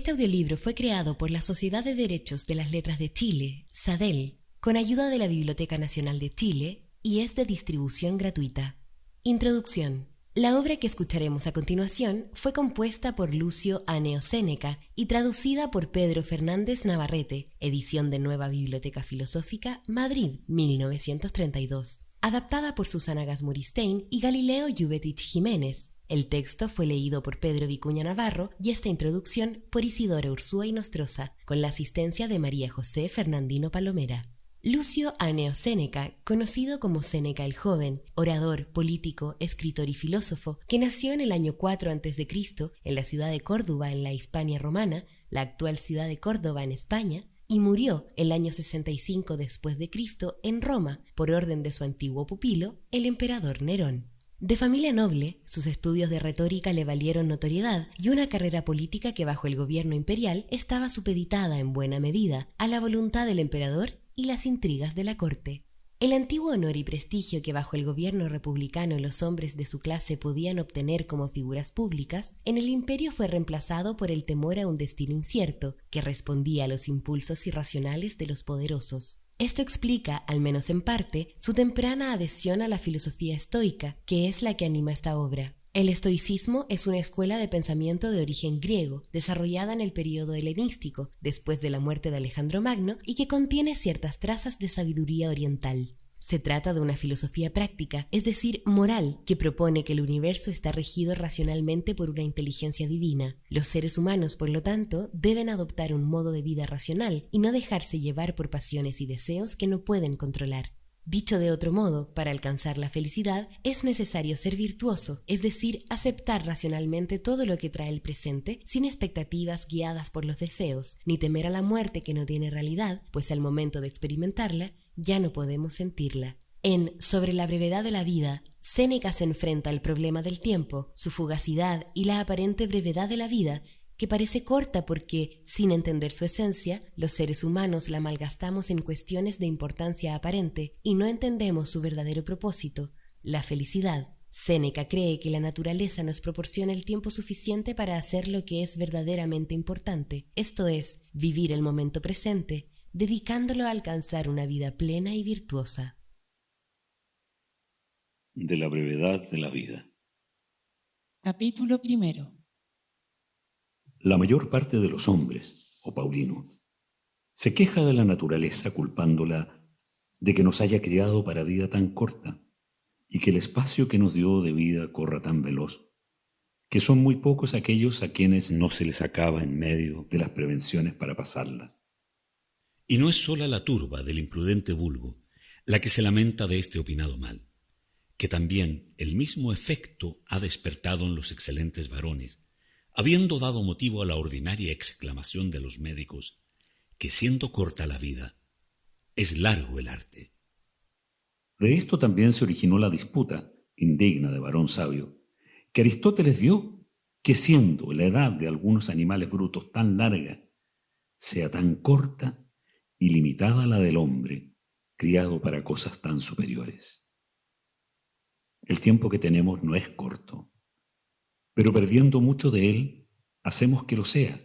Este audiolibro fue creado por la Sociedad de Derechos de las Letras de Chile, SADEL, con ayuda de la Biblioteca Nacional de Chile y es de distribución gratuita. Introducción. La obra que escucharemos a continuación fue compuesta por Lucio Anneo Séneca y traducida por Pedro Fernández Navarrete, edición de Nueva Biblioteca Filosófica, Madrid, 1932. Adaptada por Susana Gasmuristain y Galileo Jubetich Jiménez. El texto fue leído por Pedro Vicuña Navarro y esta introducción por Isidora Ursúa y Nostroza, con la asistencia de María José Fernandino Palomera. Lucio Anneo Séneca, conocido como Séneca el Joven, orador, político, escritor y filósofo, que nació en el año 4 a.C. en la ciudad de Córdoba en la Hispania romana, la actual ciudad de Córdoba en España, y murió el año 65 después de Cristo en Roma por orden de su antiguo pupilo, el emperador Nerón. De familia noble, sus estudios de retórica le valieron notoriedad y una carrera política que bajo el gobierno imperial estaba supeditada en buena medida a la voluntad del emperador y las intrigas de la corte. El antiguo honor y prestigio que bajo el gobierno republicano los hombres de su clase podían obtener como figuras públicas, en el imperio fue reemplazado por el temor a un destino incierto que respondía a los impulsos irracionales de los poderosos. Esto explica, al menos en parte, su temprana adhesión a la filosofía estoica, que es la que anima esta obra. El estoicismo es una escuela de pensamiento de origen griego, desarrollada en el período helenístico, después de la muerte de Alejandro Magno, y que contiene ciertas trazas de sabiduría oriental. Se trata de una filosofía práctica, es decir, moral, que propone que el universo está regido racionalmente por una inteligencia divina. Los seres humanos, por lo tanto, deben adoptar un modo de vida racional y no dejarse llevar por pasiones y deseos que no pueden controlar. Dicho de otro modo, para alcanzar la felicidad es necesario ser virtuoso, es decir, aceptar racionalmente todo lo que trae el presente sin expectativas guiadas por los deseos, ni temer a la muerte que no tiene realidad, pues al momento de experimentarla ya no podemos sentirla. En Sobre la brevedad de la vida, Séneca se enfrenta al problema del tiempo, su fugacidad y la aparente brevedad de la vida, que parece corta porque, sin entender su esencia, los seres humanos la malgastamos en cuestiones de importancia aparente y no entendemos su verdadero propósito, la felicidad. Séneca cree que la naturaleza nos proporciona el tiempo suficiente para hacer lo que es verdaderamente importante, esto es, vivir el momento presente, dedicándolo a alcanzar una vida plena y virtuosa. De la brevedad de la vida. Capítulo 1. La mayor parte de los hombres, oh Paulino, se queja de la naturaleza culpándola de que nos haya criado para vida tan corta y que el espacio que nos dio de vida corra tan veloz, que son muy pocos aquellos a quienes no se les acaba en medio de las prevenciones para pasarla. Y no es sola la turba del imprudente vulgo la que se lamenta de este opinado mal, que también el mismo efecto ha despertado en los excelentes varones, habiendo dado motivo a la ordinaria exclamación de los médicos, que siendo corta la vida, es largo el arte. De esto también se originó la disputa, indigna de varón sabio, que Aristóteles dio, que siendo la edad de algunos animales brutos tan larga, sea tan corta y limitada la del hombre, criado para cosas tan superiores. El tiempo que tenemos no es corto, pero perdiendo mucho de él, hacemos que lo sea,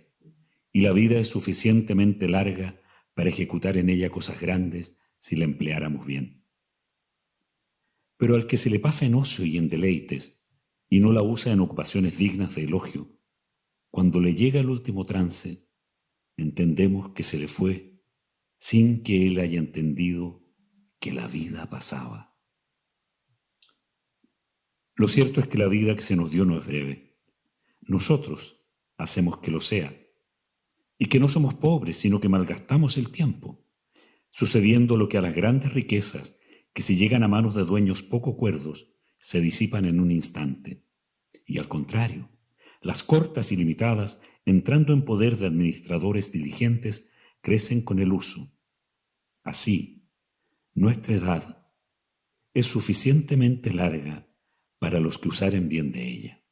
y la vida es suficientemente larga para ejecutar en ella cosas grandes si la empleáramos bien. Pero al que se le pasa en ocio y en deleites, y no la usa en ocupaciones dignas de elogio, cuando le llega el último trance, entendemos que se le fue sin que él haya entendido que la vida pasaba. Lo cierto es que la vida que se nos dio no es breve. Nosotros hacemos que lo sea. Y que no somos pobres, sino que malgastamos el tiempo, sucediendo lo que a las grandes riquezas, que si llegan a manos de dueños poco cuerdos, se disipan en un instante. Y al contrario, las cortas y limitadas, entrando en poder de administradores diligentes, crecen con el uso. Así, nuestra edad es suficientemente larga para los que usaren bien de ella.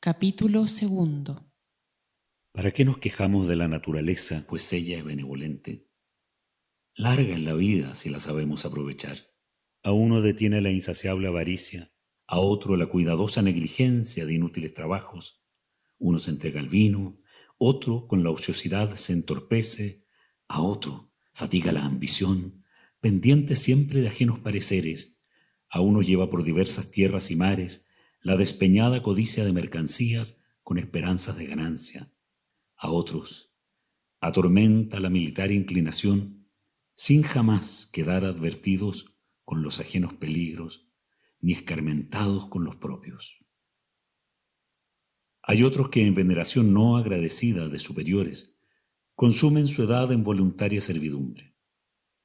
Capítulo 2. ¿Para qué nos quejamos de la naturaleza, pues ella es benevolente? Larga es la vida si la sabemos aprovechar. A uno detiene la insaciable avaricia, a otro la cuidadosa negligencia de inútiles trabajos. Uno se entrega al vino, Otro con la ociosidad se entorpece, a otro fatiga la ambición, pendiente siempre de ajenos pareceres. A uno lleva por diversas tierras y mares la despeñada codicia de mercancías con esperanzas de ganancia. A otros atormenta la militar inclinación, sin jamás quedar advertidos con los ajenos peligros, ni escarmentados con los propios. Hay otros que en veneración no agradecida de superiores, consumen su edad en voluntaria servidumbre.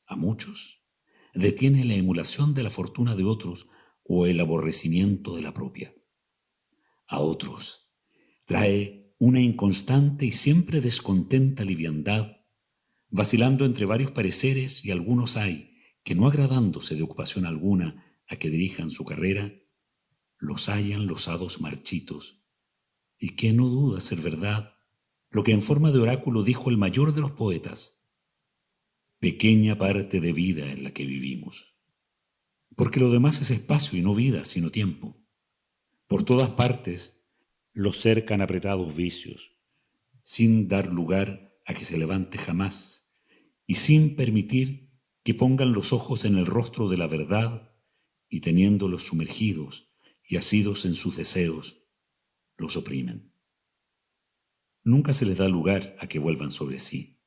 A muchos detiene la emulación de la fortuna de otros o el aborrecimiento de la propia. A otros trae una inconstante y siempre descontenta liviandad, vacilando entre varios pareceres, y algunos hay que, no agradándose de ocupación alguna a que dirijan su carrera, los hallan losados marchitos, y que no duda ser verdad lo que en forma de oráculo dijo el mayor de los poetas: pequeña parte de vida es la que vivimos, porque lo demás es espacio y no vida sino tiempo. Por todas partes los cercan apretados vicios, sin dar lugar a que se levante jamás, y sin permitir que pongan los ojos en el rostro de la verdad, y teniéndolos sumergidos y asidos en sus deseos, los oprimen. Nunca se les da lugar a que vuelvan sobre sí,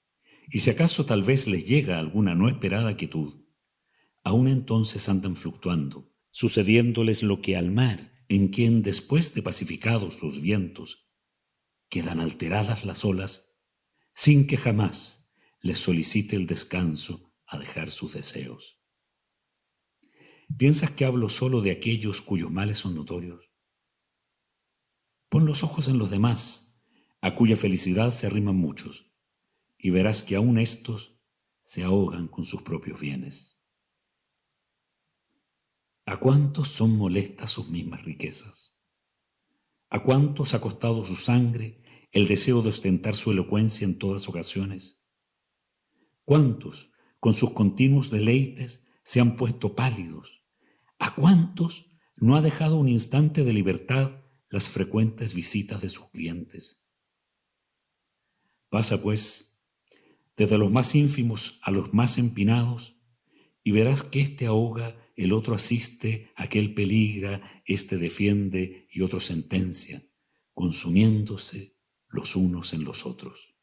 y si acaso tal vez les llega alguna no esperada quietud, aún entonces andan fluctuando, sucediéndoles lo que al mar, en quien después de pacificados los vientos, quedan alteradas las olas, sin que jamás les solicite el descanso a dejar sus deseos. ¿Piensas que hablo solo de aquellos cuyos males son notorios? Pon los ojos en los demás, a cuya felicidad se arriman muchos, y verás que aún éstos se ahogan con sus propios bienes. ¿A cuántos son molestas sus mismas riquezas? ¿A cuántos ha costado su sangre el deseo de ostentar su elocuencia en todas ocasiones? ¿Cuántos, con sus continuos deleites, se han puesto pálidos? ¿A cuántos no ha dejado un instante de libertad las frecuentes visitas de sus clientes? Pasa, pues, desde los más ínfimos a los más empinados, y verás que éste ahoga, el otro asiste, aquel peligra, éste defiende y otro sentencia, consumiéndose los unos en los otros.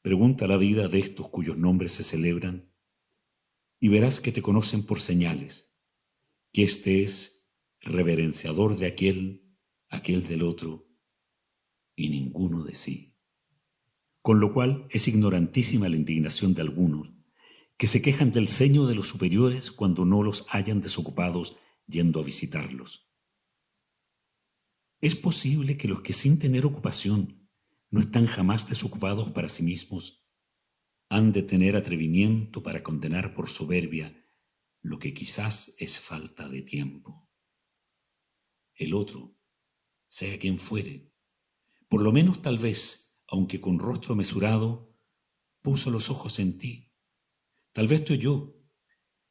Pregunta la vida de estos cuyos nombres se celebran, y verás que te conocen por señales, que éste es reverenciador de aquel del otro, y ninguno de sí. Con lo cual es ignorantísima la indignación de algunos, que se quejan del ceño de los superiores cuando no los hallan desocupados yendo a visitarlos. ¿Es posible que los que sin tener ocupación no están jamás desocupados para sí mismos, han de tener atrevimiento para condenar por soberbia lo que quizás es falta de tiempo? El otro, sea quien fuere, por lo menos tal vez, aunque con rostro mesurado, puso los ojos en ti. Tal vez te oyó,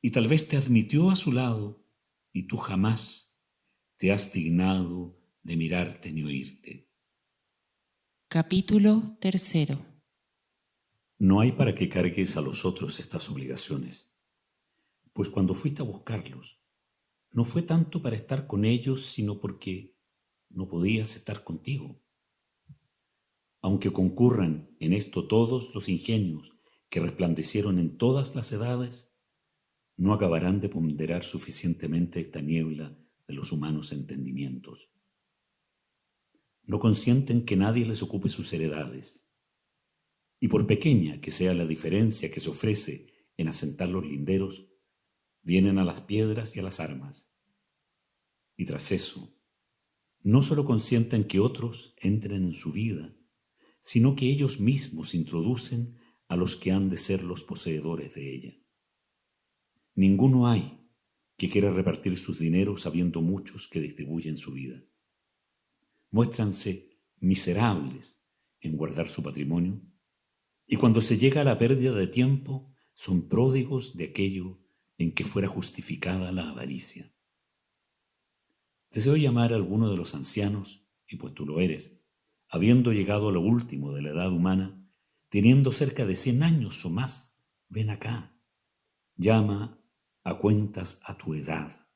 y tal vez te admitió a su lado, y tú jamás te has dignado de mirarte ni oírte. Capítulo 3. No hay para que cargues a los otros estas obligaciones, pues cuando fuiste a buscarlos, no fue tanto para estar con ellos, sino porque no podías estar contigo. Aunque concurran en esto todos los ingenios que resplandecieron en todas las edades, no acabarán de ponderar suficientemente esta niebla de los humanos entendimientos. No consienten que nadie les ocupe sus heredades, y por pequeña que sea la diferencia que se ofrece en asentar los linderos, vienen a las piedras y a las armas. Y tras eso, no solo consienten que otros entren en su vida, sino que ellos mismos introducen a los que han de ser los poseedores de ella. Ninguno hay que quiera repartir sus dineros habiendo muchos que distribuyen su vida. Muéstranse miserables en guardar su patrimonio, y cuando se llega a la pérdida de tiempo, son pródigos de aquello en que fuera justificada la avaricia. Deseo llamar a alguno de los ancianos, y pues tú lo eres, habiendo llegado a lo último de la edad humana, teniendo cerca de 100 años o más, ven acá, llama a cuentas a tu edad.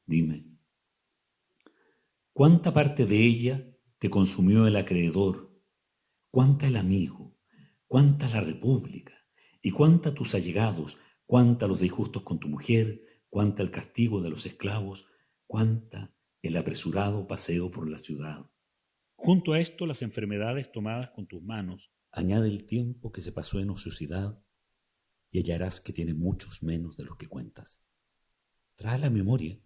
Dime, ¿cuánta parte de ella te consumió el acreedor? ¿Cuánta el amigo? ¿Cuánta la república? ¿Y cuánta tus allegados? ¿Cuánta los disgustos con tu mujer? ¿Cuánta el castigo de los esclavos? ¿Cuánta el apresurado paseo por la ciudad? Junto a esto, las enfermedades tomadas con tus manos. Añade el tiempo que se pasó en ociosidad y hallarás que tiene muchos menos de los que cuentas. Trae a la memoria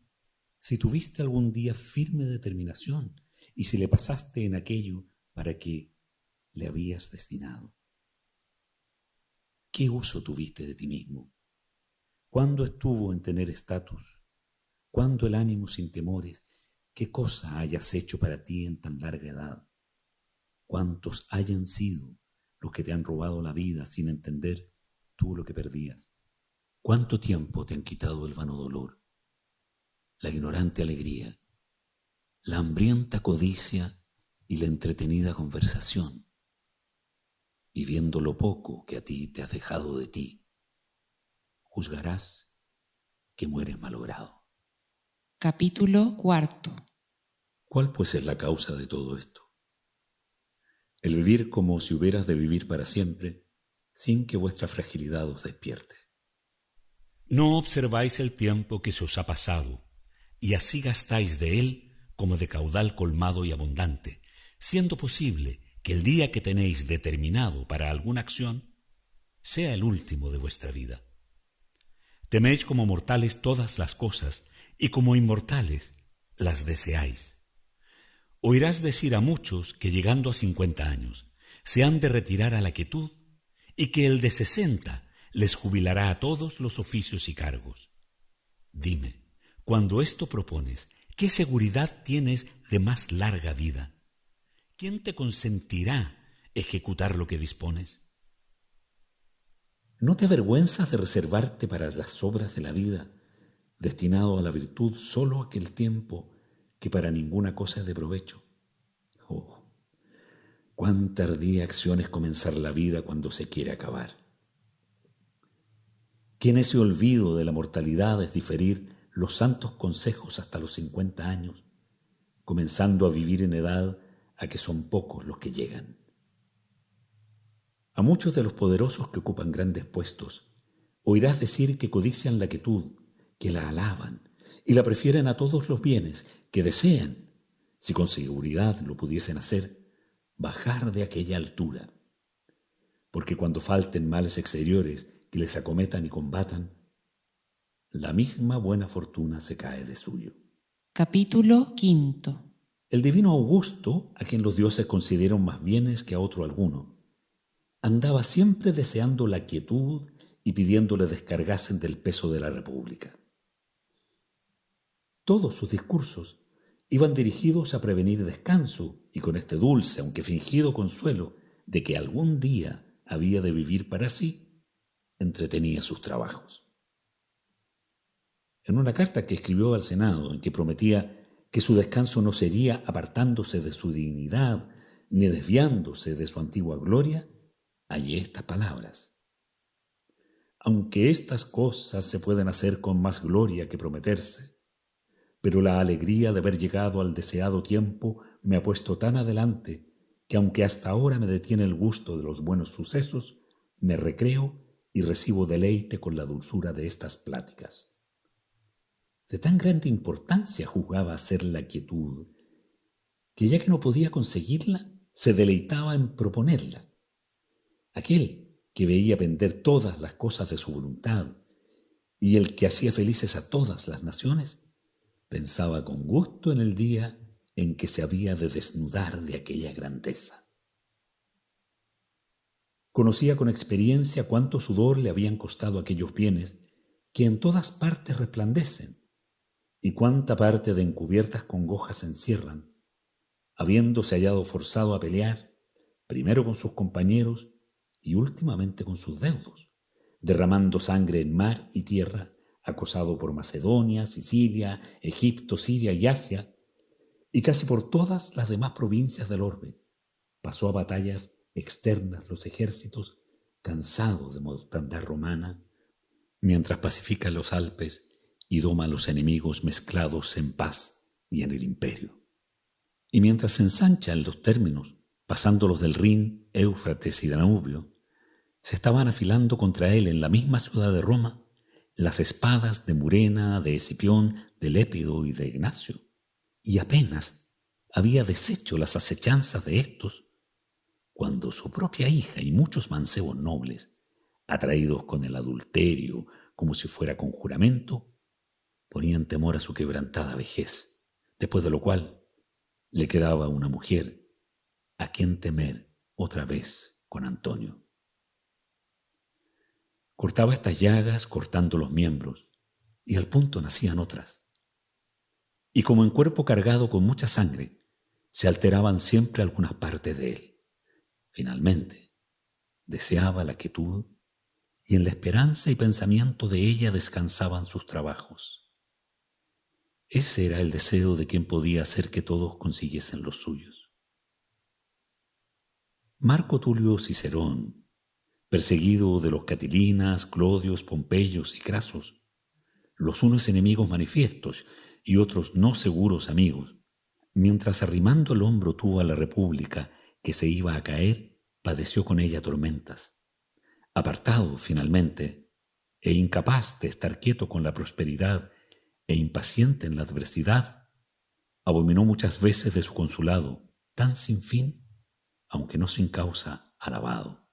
si tuviste algún día firme determinación y si le pasaste en aquello para que le habías destinado. ¿Qué uso tuviste de ti mismo? ¿Cuándo estuvo en tener estatus? ¿Cuándo el ánimo sin temores? ¿Qué cosa hayas hecho para ti en tan larga edad? ¿Cuántos hayan sido los que te han robado la vida sin entender tú lo que perdías? ¿Cuánto tiempo te han quitado el vano dolor, la ignorante alegría, la hambrienta codicia y la entretenida conversación? Y viendo lo poco que a ti te has dejado de ti, juzgarás que mueres malogrado. Capítulo 4. ¿Cuál pues es la causa de todo esto? El vivir como si hubieras de vivir para siempre, sin que vuestra fragilidad os despierte. No observáis el tiempo que se os ha pasado, y así gastáis de él como de caudal colmado y abundante, siendo posible que el día que tenéis determinado para alguna acción sea el último de vuestra vida. Teméis como mortales todas las cosas, y como inmortales las deseáis. Oirás decir a muchos que llegando a 50 años se han de retirar a la quietud, y que el de 60 les jubilará a todos los oficios y cargos. Dime, cuando esto propones, ¿qué seguridad tienes de más larga vida? ¿Quién te consentirá ejecutar lo que dispones? ¿No te avergüenzas de reservarte para las obras de la vida, destinado a la virtud solo aquel tiempo que para ninguna cosa es de provecho? Oh, cuán tardía acción es comenzar la vida cuando se quiere acabar. Que en ese olvido de la mortalidad es diferir los santos consejos hasta los 50 años, comenzando a vivir en edad a que son pocos los que llegan. A muchos de los poderosos que ocupan grandes puestos, oirás decir que codician la quietud, que la alaban y la prefieren a todos los bienes, que desean, si con seguridad lo pudiesen hacer, bajar de aquella altura. Porque cuando falten males exteriores que les acometan y combatan, la misma buena fortuna se cae de suyo. Capítulo 5. El divino Augusto, a quien los dioses consideran más bienes que a otro alguno, andaba siempre deseando la quietud y pidiéndole descargasen del peso de la república. Todos sus discursos iban dirigidos a prevenir descanso y con este dulce, aunque fingido consuelo de que algún día había de vivir para sí, entretenía sus trabajos. En una carta que escribió al Senado, en que prometía que su descanso no sería apartándose de su dignidad ni desviándose de su antigua gloria, hallé estas palabras: aunque estas cosas se pueden hacer con más gloria que prometerse, pero la alegría de haber llegado al deseado tiempo me ha puesto tan adelante que aunque hasta ahora me detiene el gusto de los buenos sucesos, me recreo y recibo deleite con la dulzura de estas pláticas. De tan grande importancia juzgaba ser la quietud, que ya que no podía conseguirla, se deleitaba en proponerla. Aquel que veía pender todas las cosas de su voluntad y el que hacía felices a todas las naciones, pensaba con gusto en el día en que se había de desnudar de aquella grandeza. Conocía con experiencia cuánto sudor le habían costado aquellos bienes que en todas partes resplandecen, y cuánta parte de encubiertas congojas encierran, habiéndose hallado forzado a pelear, primero con sus compañeros y últimamente con sus deudos, derramando sangre en mar y tierra, acosado por Macedonia, Sicilia, Egipto, Siria y Asia, y casi por todas las demás provincias del orbe. Pasó a batallas externas los ejércitos, cansados de mortandad romana, mientras pacifica los Alpes y doma a los enemigos mezclados en paz y en el imperio. Y mientras se ensanchan los términos, pasando los del Rin, Éufrates y Danubio, se estaban afilando contra él en la misma ciudad de Roma las espadas de Murena, de Escipión, de Lépido y de Ignacio, y apenas había deshecho las acechanzas de estos, cuando su propia hija y muchos mancebos nobles, atraídos con el adulterio como si fuera con juramento, ponían temor a su quebrantada vejez, después de lo cual le quedaba una mujer a quien temer otra vez con Antonio. Cortaba estas llagas cortando los miembros, y al punto nacían otras. Y como en cuerpo cargado con mucha sangre, se alteraban siempre algunas partes de él. Finalmente, deseaba la quietud, y en la esperanza y pensamiento de ella descansaban sus trabajos. Ese era el deseo de quien podía hacer que todos consiguiesen los suyos. Marco Tulio Cicerón, perseguido de los Catilinas, Clodios, Pompeyos y Crasos, los unos enemigos manifiestos y otros no seguros amigos, mientras arrimando el hombro tuvo a la república que se iba a caer, padeció con ella tormentas. Apartado, finalmente, e incapaz de estar quieto con la prosperidad e impaciente en la adversidad, abominó muchas veces de su consulado, tan sin fin, aunque no sin causa, alabado.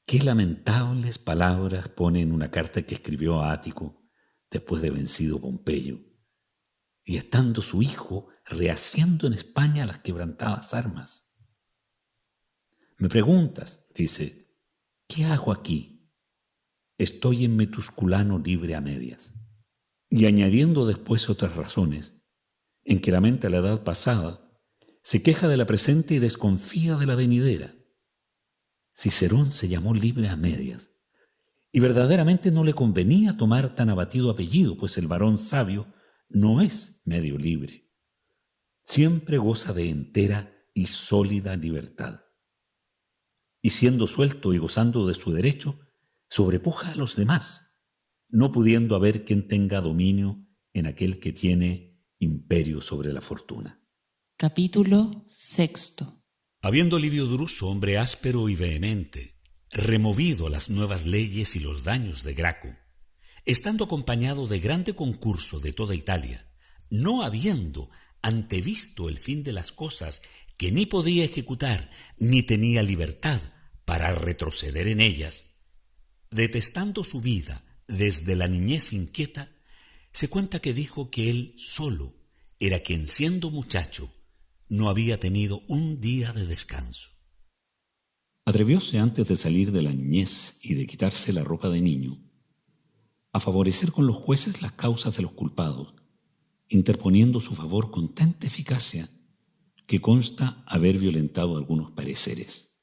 Qué lamentables palabras pone en una carta que escribió a Ático después de vencido Pompeyo, y estando su hijo rehaciendo en España las quebrantadas armas. Me preguntas, dice, ¿qué hago aquí? Estoy en Metusculano libre a medias. Y añadiendo después otras razones, en que lamenta la edad pasada, se queja de la presente y desconfía de la venidera. Cicerón se llamó libre a medias, y verdaderamente no le convenía tomar tan abatido apellido, pues el varón sabio no es medio libre. Siempre goza de entera y sólida libertad. Y siendo suelto y gozando de su derecho, sobrepuja a los demás, no pudiendo haber quien tenga dominio en aquel que tiene imperio sobre la fortuna. Capítulo 6. Habiendo Livio Druso, hombre áspero y vehemente, removido las nuevas leyes y los daños de Graco, estando acompañado de grande concurso de toda Italia, no habiendo antevisto el fin de las cosas que ni podía ejecutar ni tenía libertad para retroceder en ellas, detestando su vida desde la niñez inquieta, se cuenta que dijo que él solo era quien, siendo muchacho, no había tenido un día de descanso. Atrevióse antes de salir de la niñez y de quitarse la ropa de niño a favorecer con los jueces las causas de los culpados, interponiendo su favor con tanta eficacia que consta haber violentado algunos pareceres.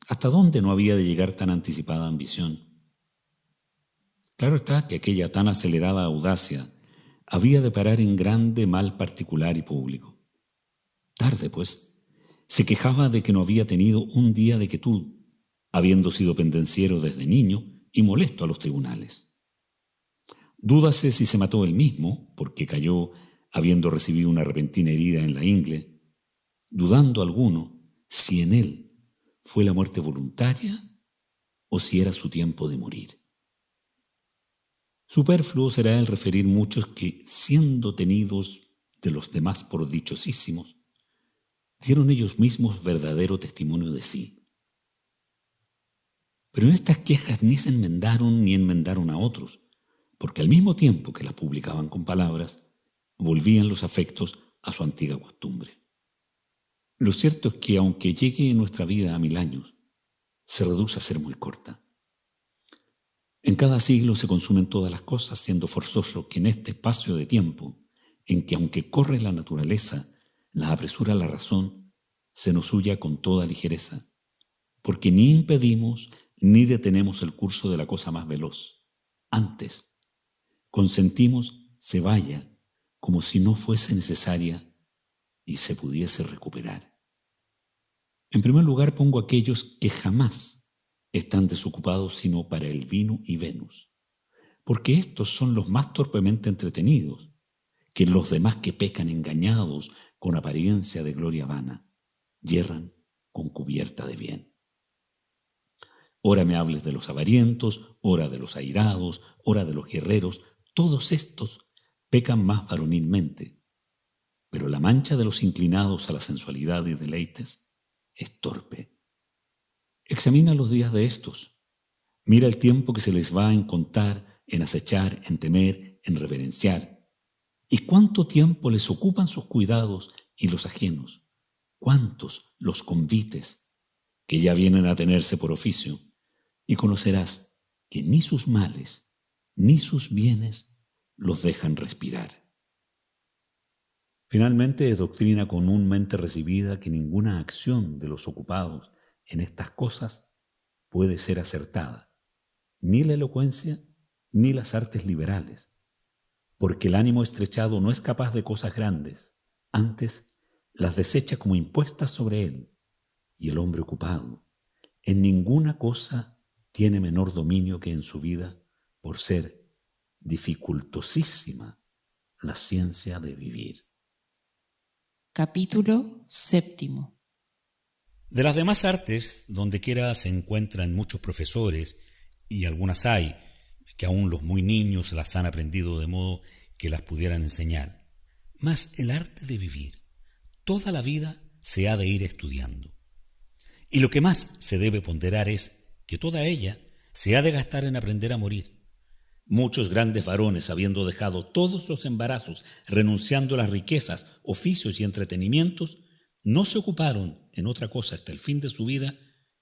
¿Hasta dónde no había de llegar tan anticipada ambición? Claro está que aquella tan acelerada audacia había de parar en grande mal particular y público. Tarde, pues, se quejaba de que no había tenido un día de quietud, habiendo sido pendenciero desde niño y molesto a los tribunales. Dúdase si se mató él mismo, porque cayó habiendo recibido una repentina herida en la ingle, dudando alguno si en él fue la muerte voluntaria o si era su tiempo de morir. Superfluo será el referir muchos que, siendo tenidos de los demás por dichosísimos, dieron ellos mismos verdadero testimonio de sí. Pero en estas quejas ni se enmendaron ni enmendaron a otros, porque al mismo tiempo que las publicaban con palabras, volvían los afectos a su antigua costumbre. Lo cierto es que, aunque llegue en nuestra vida a 1000 años, se reduce a ser muy corta. En cada siglo se consumen todas las cosas, siendo forzoso que en este espacio de tiempo, en que aunque corre la naturaleza, la apresura la razón, se nos huya con toda ligereza, porque ni impedimos ni detenemos el curso de la cosa más veloz. Antes, consentimos se vaya como si no fuese necesaria y se pudiese recuperar. En primer lugar pongo aquellos que jamás están desocupados sino para el vino y Venus, porque estos son los más torpemente entretenidos, que los demás que pecan engañados con apariencia de gloria vana, yerran con cubierta de bien. Ora me hables de los avarientos, ora de los airados, ora de los guerreros, todos estos pecan más varonilmente, pero la mancha de los inclinados a la sensualidad y deleites es torpe. Examina los días de estos, mira el tiempo que se les va en contar, en acechar, en temer, en reverenciar, y cuánto tiempo les ocupan sus cuidados y los ajenos, cuántos los convites, que ya vienen a tenerse por oficio, y conocerás que ni sus males ni sus bienes los dejan respirar. Finalmente, es doctrina comúnmente recibida que ninguna acción de los ocupados en estas cosas puede ser acertada, ni la elocuencia ni las artes liberales, porque el ánimo estrechado no es capaz de cosas grandes, antes las desecha como impuestas sobre él, y el hombre ocupado en ninguna cosa tiene menor dominio que en su vida, por ser dificultosísima la ciencia de vivir. Capítulo 7. De las demás artes, dondequiera se encuentran muchos profesores, y algunas hay que aún los muy niños las han aprendido de modo que las pudieran enseñar. Mas el arte de vivir, toda la vida se ha de ir estudiando. Y lo que más se debe ponderar es que toda ella se ha de gastar en aprender a morir. Muchos grandes varones, habiendo dejado todos los embarazos, renunciando a las riquezas, oficios y entretenimientos, no se ocuparon en otra cosa hasta el fin de su vida,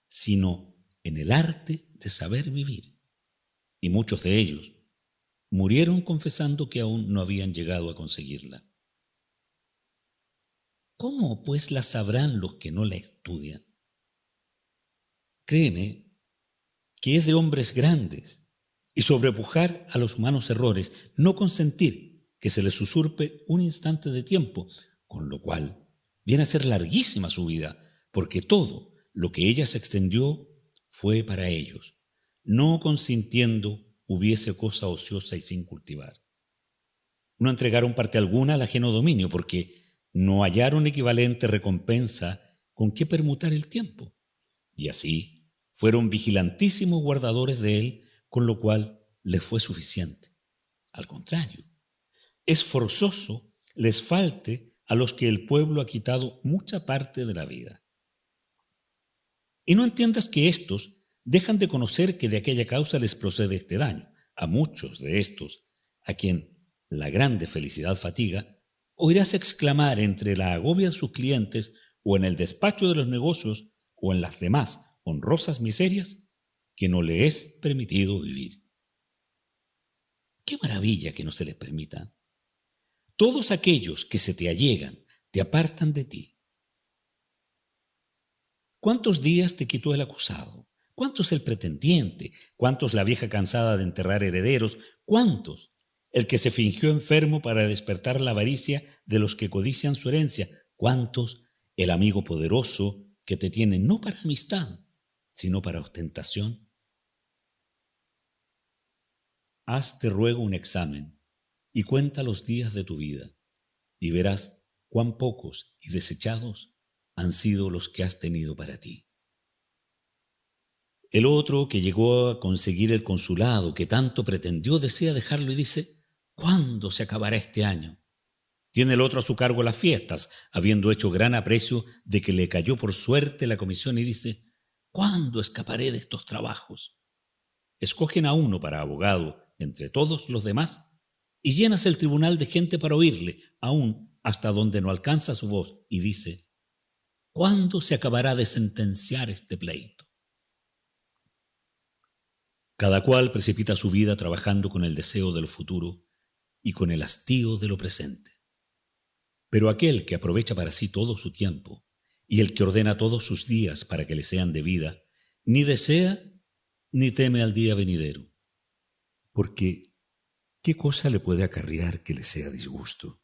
sino en el arte de saber vivir. Y muchos de ellos murieron confesando que aún no habían llegado a conseguirla. ¿Cómo pues la sabrán los que no la estudian? Créeme que es de hombres grandes, y sobrepujar a los humanos errores, no consentir que se les usurpe un instante de tiempo, con lo cual viene a ser larguísima su vida, porque todo lo que ella se extendió fue para ellos, no consintiendo hubiese cosa ociosa y sin cultivar. No entregaron parte alguna al ajeno dominio, porque no hallaron equivalente recompensa con que permutar el tiempo, y así fueron vigilantísimos guardadores de él, con lo cual les fue suficiente. Al contrario, es forzoso les falte a los que el pueblo ha quitado mucha parte de la vida. Y no entiendas que éstos dejan de conocer que de aquella causa les procede este daño. A muchos de estos, a quien la grande felicidad fatiga, oirás exclamar entre la agobia de sus clientes, o en el despacho de los negocios, o en las demás honrosas miserias, que no le es permitido vivir. ¡Qué maravilla que no se les permita! Todos aquellos que se te allegan te apartan de ti. ¿Cuántos días te quitó el acusado? ¿Cuántos el pretendiente? ¿Cuántos la vieja cansada de enterrar herederos? ¿Cuántos el que se fingió enfermo para despertar la avaricia de los que codician su herencia? ¿Cuántos el amigo poderoso que te tiene no para amistad, sino para ostentación? Haz, te ruego, un examen y cuenta los días de tu vida, y verás cuán pocos y desechados han sido los que has tenido para ti. El otro, que llegó a conseguir el consulado que tanto pretendió, desea dejarlo y dice: ¿cuándo se acabará este año? Tiene el otro a su cargo las fiestas, habiendo hecho gran aprecio de que le cayó por suerte la comisión, y dice: ¿cuándo escaparé de estos trabajos? Escogen a uno para abogado entre todos los demás, y llenas el tribunal de gente para oírle, aún hasta donde no alcanza su voz, y dice: ¿cuándo se acabará de sentenciar este pleito? Cada cual precipita su vida trabajando con el deseo de lo futuro y con el hastío de lo presente. Pero aquel que aprovecha para sí todo su tiempo y el que ordena todos sus días para que le sean de vida, ni desea ni teme al día venidero. Porque ¿qué cosa le puede acarrear que le sea disgusto?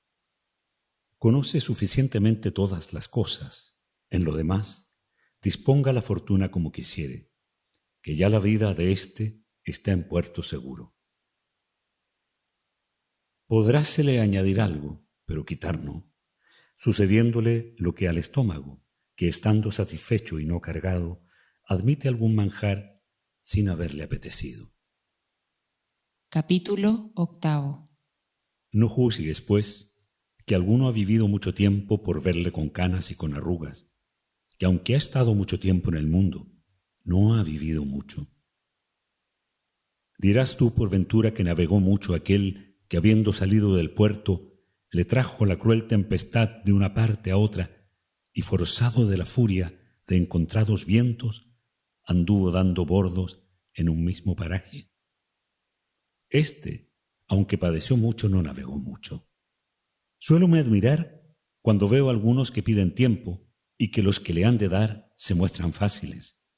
conoce suficientemente todas las cosas. En lo demás, disponga la fortuna como quisiere, que ya la vida de éste está en puerto seguro. Podrásele añadir algo, pero quitar no, sucediéndole lo que al estómago, que estando satisfecho y no cargado, admite algún manjar sin haberle apetecido. Capítulo 8. No juzgues, pues, que alguno ha vivido mucho tiempo por verle con canas y con arrugas, que aunque ha estado mucho tiempo en el mundo, no ha vivido mucho. Dirás tú por ventura que navegó mucho aquel que, habiendo salido del puerto, le trajo la cruel tempestad de una parte a otra, y forzado de la furia de encontrados vientos, anduvo dando bordos en un mismo paraje. Este, aunque padeció mucho, no navegó mucho. Suélome admirar cuando veo a algunos que piden tiempo y que los que le han de dar se muestran fáciles.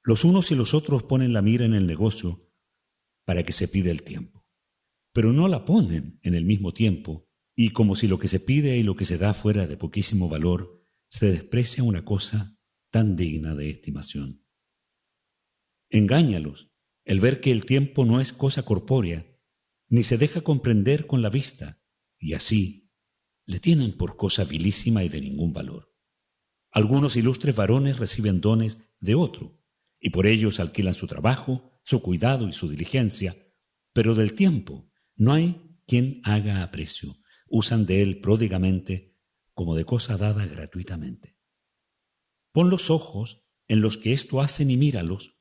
Los unos y los otros ponen la mira en el negocio para que se pida el tiempo, pero no la ponen en el mismo tiempo, y como si lo que se pide y lo que se da fuera de poquísimo valor, se desprecia una cosa tan digna de estimación. Engáñalos el ver que el tiempo no es cosa corpórea, ni se deja comprender con la vista, y así le tienen por cosa vilísima y de ningún valor. Algunos ilustres varones reciben dones de otro, y por ellos alquilan su trabajo, su cuidado y su diligencia, pero del tiempo no hay quien haga aprecio, usan de él pródigamente como de cosa dada gratuitamente. Pon los ojos en los que esto hacen y míralos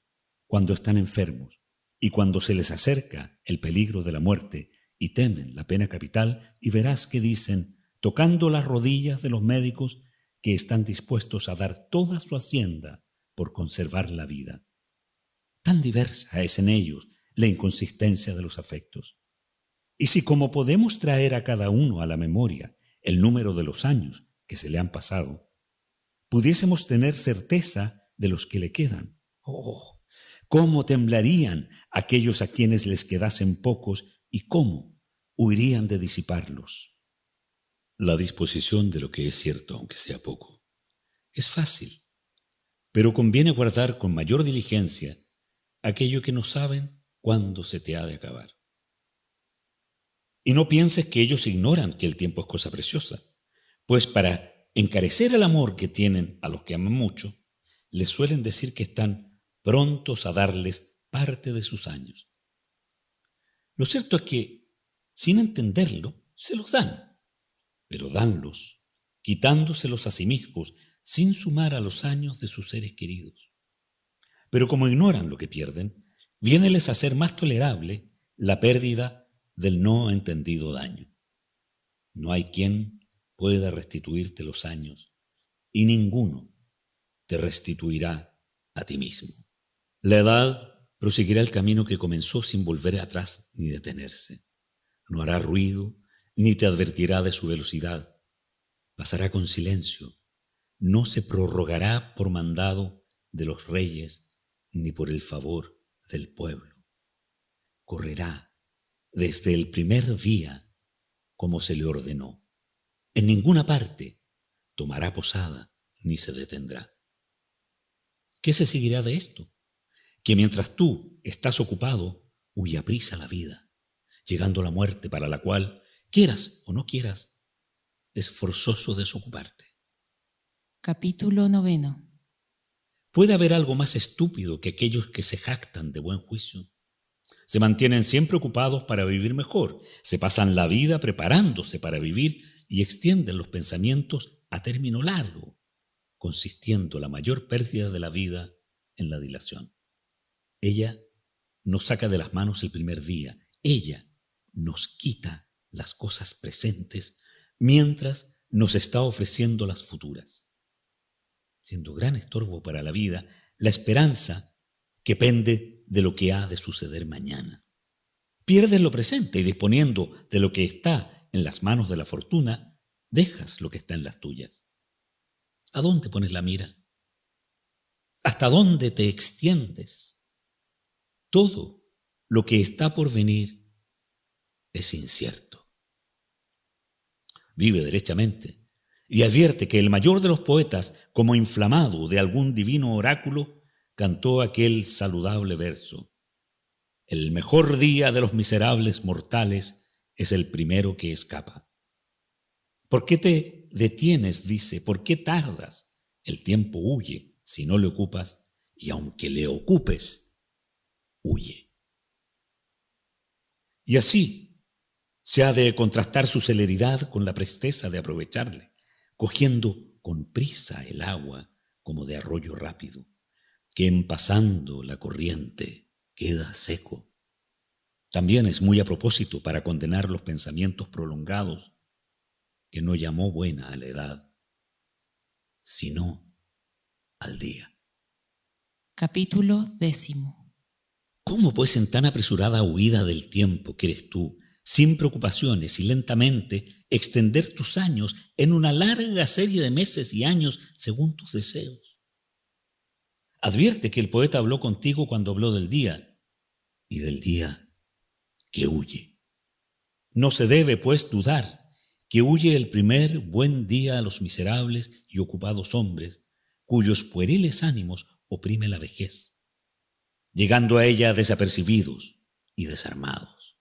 cuando están enfermos, y cuando se les acerca el peligro de la muerte y temen la pena capital, y verás que dicen, tocando las rodillas de los médicos, que están dispuestos a dar toda su hacienda por conservar la vida. Tan diversa es en ellos la inconsistencia de los afectos. Y si como podemos traer a cada uno a la memoria el número de los años que se le han pasado, pudiésemos tener certeza de los que le quedan, ¡oh! ¿Cómo temblarían aquellos a quienes les quedasen pocos y cómo huirían de disiparlos? La disposición de lo que es cierto, aunque sea poco, es fácil, pero conviene guardar con mayor diligencia aquello que no saben cuándo se te ha de acabar. Y no pienses que ellos ignoran que el tiempo es cosa preciosa, pues para encarecer el amor que tienen a los que aman mucho, les suelen decir que están prontos a darles parte de sus años. Lo cierto es que, sin entenderlo, se los dan, pero danlos, quitándoselos a sí mismos, sin sumar a los años de sus seres queridos. Pero como ignoran lo que pierden, viéneles a ser más tolerable la pérdida del no entendido daño. No hay quien pueda restituirte los años, y ninguno te restituirá a ti mismo. La edad proseguirá el camino que comenzó sin volver atrás ni detenerse. No hará ruido, ni te advertirá de su velocidad. Pasará con silencio, no se prorrogará por mandado de los reyes, ni por el favor del pueblo. Correrá desde el primer día como se le ordenó. En ninguna parte tomará posada ni se detendrá. ¿Qué se seguirá de esto? Que mientras tú estás ocupado, huye aprisa la vida, llegando la muerte para la cual, quieras o no quieras, es forzoso desocuparte. Capítulo 9. ¿Puede haber algo más estúpido que aquellos que se jactan de buen juicio? Se mantienen siempre ocupados para vivir mejor, se pasan la vida preparándose para vivir y extienden los pensamientos a término largo, consistiendo la mayor pérdida de la vida en la dilación. Ella nos saca de las manos el primer día, ella nos quita las cosas presentes mientras nos está ofreciendo las futuras, siendo gran estorbo para la vida la esperanza que pende de lo que ha de suceder mañana. Pierdes lo presente y disponiendo de lo que está en las manos de la fortuna, dejas lo que está en las tuyas. ¿A dónde pones la mira? ¿Hasta dónde te extiendes? Todo lo que está por venir es incierto. vive derechamente, y advierte que el mayor de los poetas, como inflamado de algún divino oráculo, cantó aquel saludable verso: el mejor día de los miserables mortales es el primero que escapa. ¿Por qué te detienes? Dice. ¿Por qué tardas? El tiempo huye si no le ocupas, y aunque le ocupes, huye. Y así se ha de contrastar su celeridad con la presteza de aprovecharle, cogiendo con prisa el agua como de arroyo rápido, que en pasando la corriente queda seco. También es muy a propósito para condenar los pensamientos prolongados, que no llamó buena a la edad, sino al día. Capítulo 10. ¿Cómo pues en tan apresurada huida del tiempo quieres tú, sin preocupaciones y lentamente, extender tus años en una larga serie de meses y años según tus deseos? Advierte que el poeta habló contigo cuando habló del día, y del día que huye. No se debe, pues, dudar que huye el primer buen día a los miserables y ocupados hombres, cuyos pueriles ánimos oprime la vejez, llegando a ella desapercibidos y desarmados.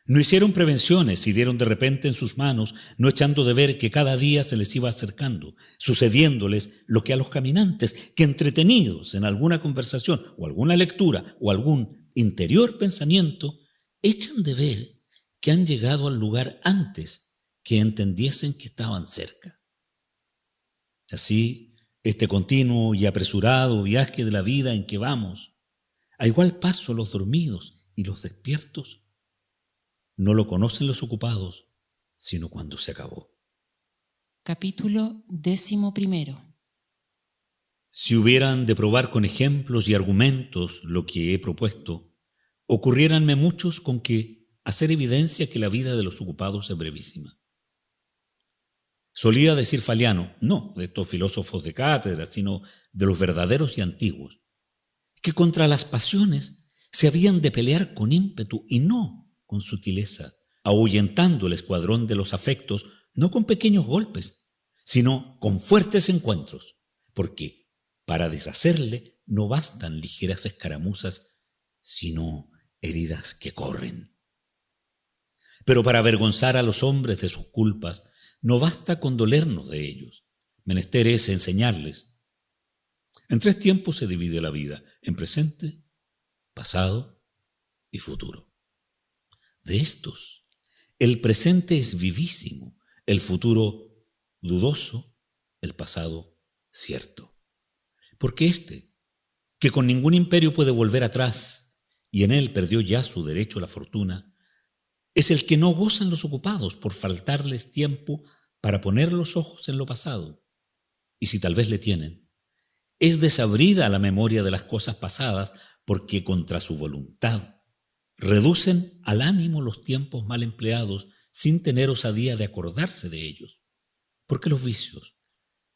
No hicieron prevenciones y dieron de repente en sus manos, no echando de ver que cada día se les iba acercando, sucediéndoles lo que a los caminantes que, entretenidos en alguna conversación o alguna lectura o algún interior pensamiento, echan de ver que han llegado al lugar antes que entendiesen que estaban cerca. Así, este continuo y apresurado viaje de la vida en que vamos, a igual paso los dormidos y los despiertos, no lo conocen los ocupados, sino cuando se acabó. Capítulo 11. Si hubieran de probar con ejemplos y argumentos lo que he propuesto, ocurriéranme muchos con que hacer evidencia que la vida de los ocupados es brevísima. Solía decir Faliano, no de estos filósofos de cátedra, sino de los verdaderos y antiguos, que contra las pasiones se habían de pelear con ímpetu y no con sutileza, ahuyentando el escuadrón de los afectos no con pequeños golpes, sino con fuertes encuentros, porque para deshacerle no bastan ligeras escaramuzas, sino heridas que corren. Pero para avergonzar a los hombres de sus culpas, no basta con dolernos de ellos, menester es enseñarles. En 3 tiempos se divide la vida, en presente, pasado y futuro. De estos, el presente es vivísimo, el futuro dudoso, el pasado cierto. Porque que con ningún imperio puede volver atrás, y en él perdió ya su derecho a la fortuna, es el que no gozan los ocupados por faltarles tiempo para poner los ojos en lo pasado. Y si tal vez le tienen, es desabrida la memoria de las cosas pasadas porque contra su voluntad reducen al ánimo los tiempos mal empleados sin tener osadía de acordarse de ellos. Porque los vicios,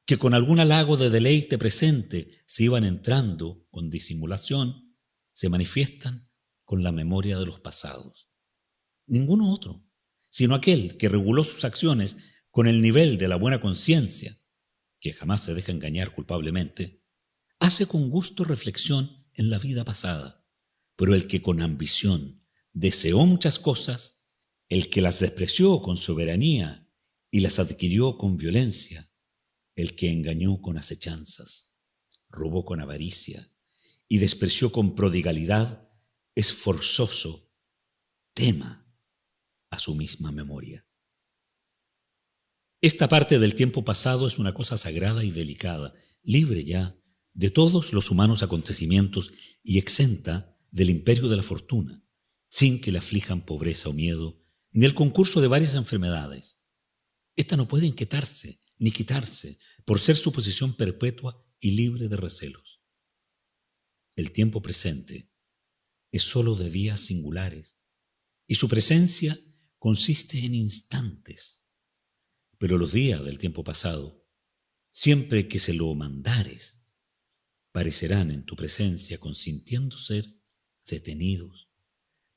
que con algún halago de deleite presente se iban entrando con disimulación, se manifiestan con la memoria de los pasados. Ninguno otro, sino aquel que reguló sus acciones con el nivel de la buena conciencia, que jamás se deja engañar culpablemente, hace con gusto reflexión en la vida pasada, pero el que con ambición deseó muchas cosas, el que las despreció con soberanía y las adquirió con violencia, el que engañó con acechanzas, robó con avaricia y despreció con prodigalidad, es forzoso tema a su misma memoria. Esta parte del tiempo pasado es una cosa sagrada y delicada, libre ya de todos los humanos acontecimientos y exenta del imperio de la fortuna, sin que le aflijan pobreza o miedo, ni el concurso de varias enfermedades. Esta no puede inquietarse ni quitarse por ser su posición perpetua y libre de recelos. El tiempo presente es sólo de días singulares, y su presencia consiste en instantes. Pero los días del tiempo pasado, siempre que se lo mandares, parecerán en tu presencia consintiendo ser detenidos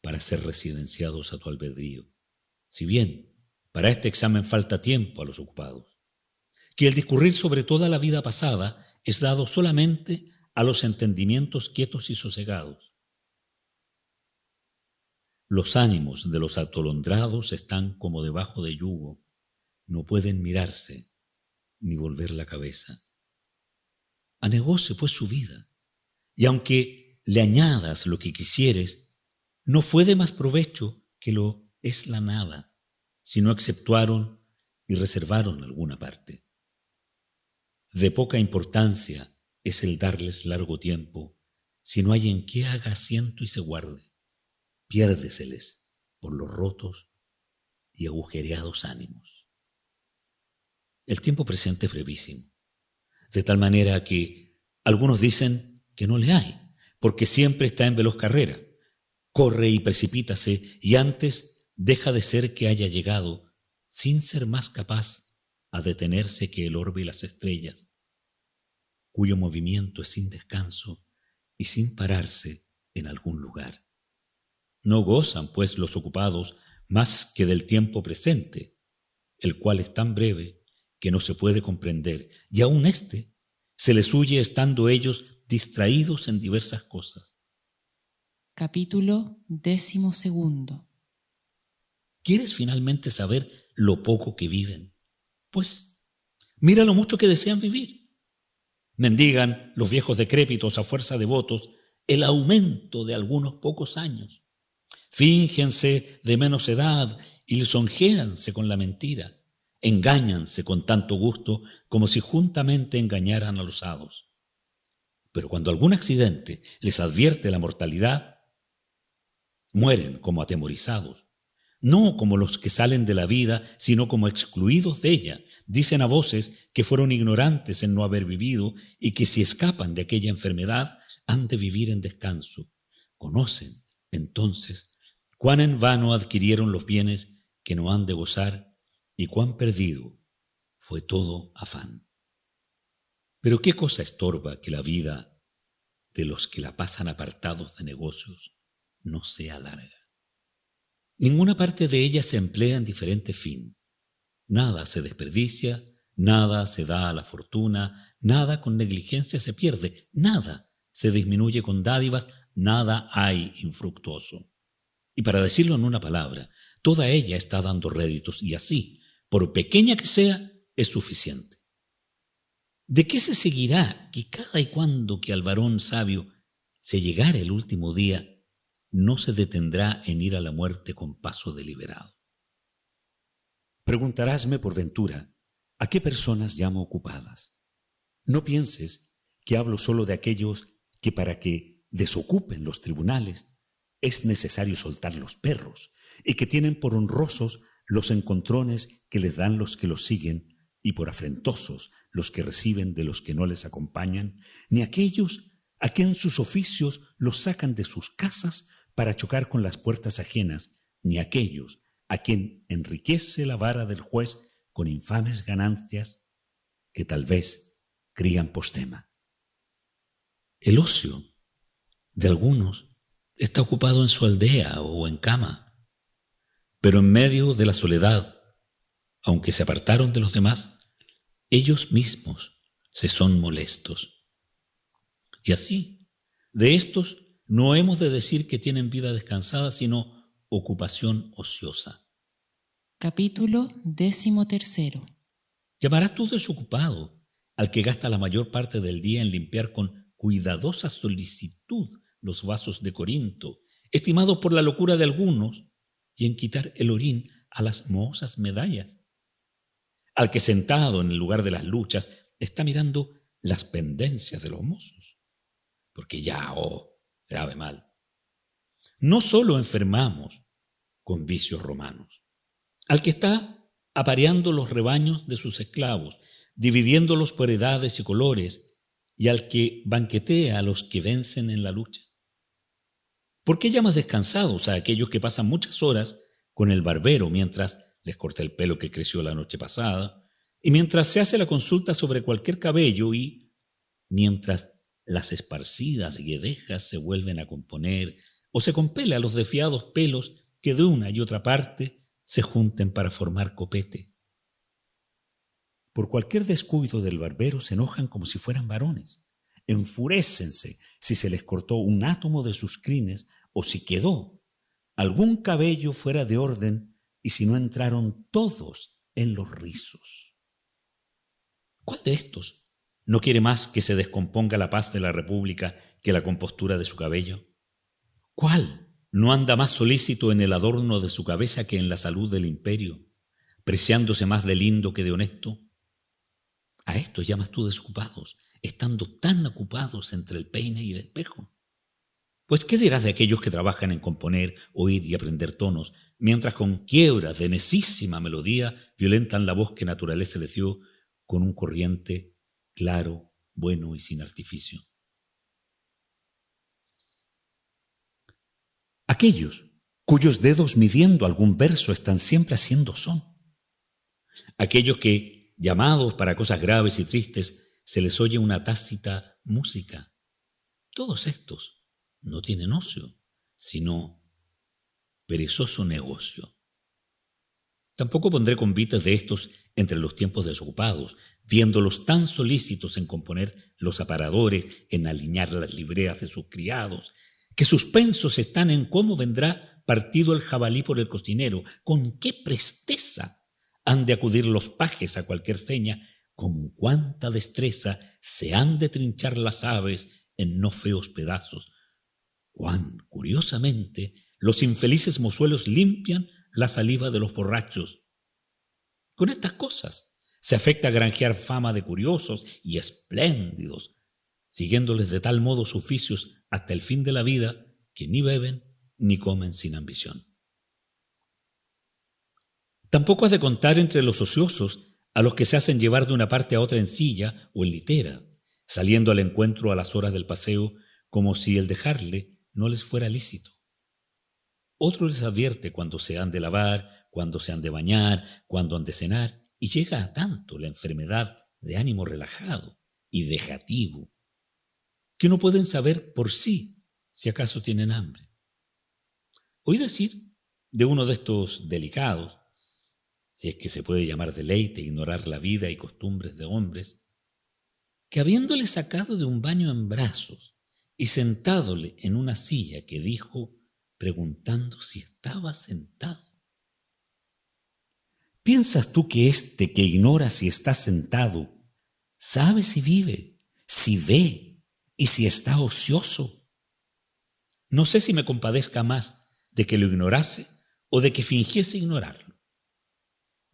para ser residenciados a tu albedrío. Si bien Para este examen falta tiempo a los ocupados. Que el discurrir sobre toda la vida pasada es dado solamente a los entendimientos quietos y sosegados. Los ánimos de los atolondrados están como debajo de yugo, no pueden mirarse ni volver la cabeza. Anegóse pues su vida, y aunque le añadas lo que quisieres, no fue de más provecho que lo es la nada, si no exceptuaron y reservaron alguna parte. De poca importancia es el darles largo tiempo, si no hay en qué haga asiento y se guarde. Piérdeseles por los rotos y agujereados ánimos. El tiempo presente es brevísimo, de tal manera que algunos dicen que no le hay, porque siempre está en veloz carrera. Corre y precipítase, y antes deja de ser que haya llegado, sin ser más capaz a detenerse que el orbe y las estrellas, cuyo movimiento es sin descanso y sin pararse en algún lugar. No gozan, pues, los ocupados más que del tiempo presente, el cual es tan breve que no se puede comprender, y aun éste se les huye estando ellos distraídos en diversas cosas. Capítulo 12. ¿Quieres finalmente saber lo poco que viven? Pues mira lo mucho que desean vivir. Mendigan los viejos decrépitos a fuerza de votos el aumento de algunos pocos años. Fíngense de menos edad y lisonjéanse con la mentira. Engáñanse con tanto gusto como si juntamente engañaran a los hados. Pero cuando algún accidente les advierte la mortalidad, mueren como atemorizados, no como los que salen de la vida, sino como excluidos de ella. Dicen a voces que fueron ignorantes en no haber vivido y que si escapan de aquella enfermedad han de vivir en descanso. Conocen, entonces, cuán en vano adquirieron los bienes que no han de gozar y cuán perdido fue todo afán. Pero qué cosa estorba que la vida de los que la pasan apartados de negocios no sea larga. Ninguna parte de ella se emplea en diferente fin. Nada se desperdicia, nada se da a la fortuna, nada con negligencia se pierde, nada se disminuye con dádivas, nada hay infructuoso. Y para decirlo en una palabra, toda ella está dando réditos y así, por pequeña que sea, es suficiente. ¿De qué se seguirá que cada y cuando que al varón sabio se llegare el último día, no se detendrá en ir a la muerte con paso deliberado? Preguntarásme por ventura, ¿a qué personas llamo ocupadas? No pienses que hablo solo de aquellos que para que desocupen los tribunales es necesario soltar los perros y que tienen por honrosos los encontrones que les dan los que los siguen y por afrentosos los que reciben de los que no les acompañan, ni aquellos a quien sus oficios los sacan de sus casas para chocar con las puertas ajenas, ni aquellos a quien enriquece la vara del juez con infames ganancias que tal vez crían postema. El ocio de algunos está ocupado en su aldea o en cama, pero en medio de la soledad, aunque se apartaron de los demás, ellos mismos se son molestos. Y así, de estos no hemos de decir que tienen vida descansada, sino ocupación ociosa. Capítulo 13. Llamarás tú desocupado al que gasta la mayor parte del día en limpiar con cuidadosa solicitud los vasos de Corinto, estimado por la locura de algunos, y en quitar el orín a las mohosas medallas. Al que sentado en el lugar de las luchas está mirando las pendencias de los mozos, porque ya, grave mal. No solo enfermamos con vicios romanos. Al que está apareando los rebaños de sus esclavos, dividiéndolos por edades y colores, y al que banquetea a los que vencen en la lucha. ¿Por qué llamas descansados a aquellos que pasan muchas horas con el barbero mientras les corta el pelo que creció la noche pasada, y mientras se hace la consulta sobre cualquier cabello y mientras las esparcidas guedejas se vuelven a componer o se compele a los desfiados pelos que de una y otra parte se junten para formar copete. Por cualquier descuido del barbero se enojan como si fueran varones. Enfurécense si se les cortó un átomo de sus crines o si quedó algún cabello fuera de orden y si no entraron todos en los rizos. ¿Cuál de estos no quiere más que se descomponga la paz de la República que la compostura de su cabello? ¿Cuál no anda más solícito en el adorno de su cabeza que en la salud del imperio, preciándose más de lindo que de honesto? ¿A estos llamas tú desocupados, estando tan ocupados entre el peine y el espejo? Pues, ¿qué dirás de aquellos que trabajan en componer, oír y aprender tonos, mientras con quiebras de necísima melodía violentan la voz que naturaleza les dio con un corriente claro, bueno y sin artificio? Aquellos cuyos dedos midiendo algún verso están siempre haciendo son. Aquellos que, llamados para cosas graves y tristes, se les oye una tácita música. Todos estos no tienen ocio, sino perezoso negocio. Tampoco pondré convites de estos entre los tiempos desocupados, viéndolos tan solícitos en componer los aparadores, en alinear las libreas de sus criados, que suspensos están en cómo vendrá partido el jabalí por el cocinero, con qué presteza han de acudir los pajes a cualquier seña, con cuánta destreza se han de trinchar las aves en no feos pedazos, cuán curiosamente los infelices mozuelos limpian la saliva de los borrachos. Con estas cosas se afecta a granjear fama de curiosos y espléndidos, siguiéndoles de tal modo sus oficios hasta el fin de la vida, que ni beben ni comen sin ambición. Tampoco has de contar entre los ociosos a los que se hacen llevar de una parte a otra en silla o en litera, saliendo al encuentro a las horas del paseo como si el dejarle no les fuera lícito. Otro les advierte cuando se han de lavar, cuando se han de bañar, cuando han de cenar, y llega a tanto la enfermedad de ánimo relajado y dejativo, que no pueden saber por sí si acaso tienen hambre. Oí decir de uno de estos delicados, si es que se puede llamar deleite ignorar la vida y costumbres de hombres, que habiéndole sacado de un baño en brazos y sentádole en una silla, que dijo, preguntando si estaba sentado: ¿piensas tú que éste que ignora si está sentado sabe si vive, si ve y si está ocioso? No sé si me compadezca más de que lo ignorase o de que fingiese ignorarlo.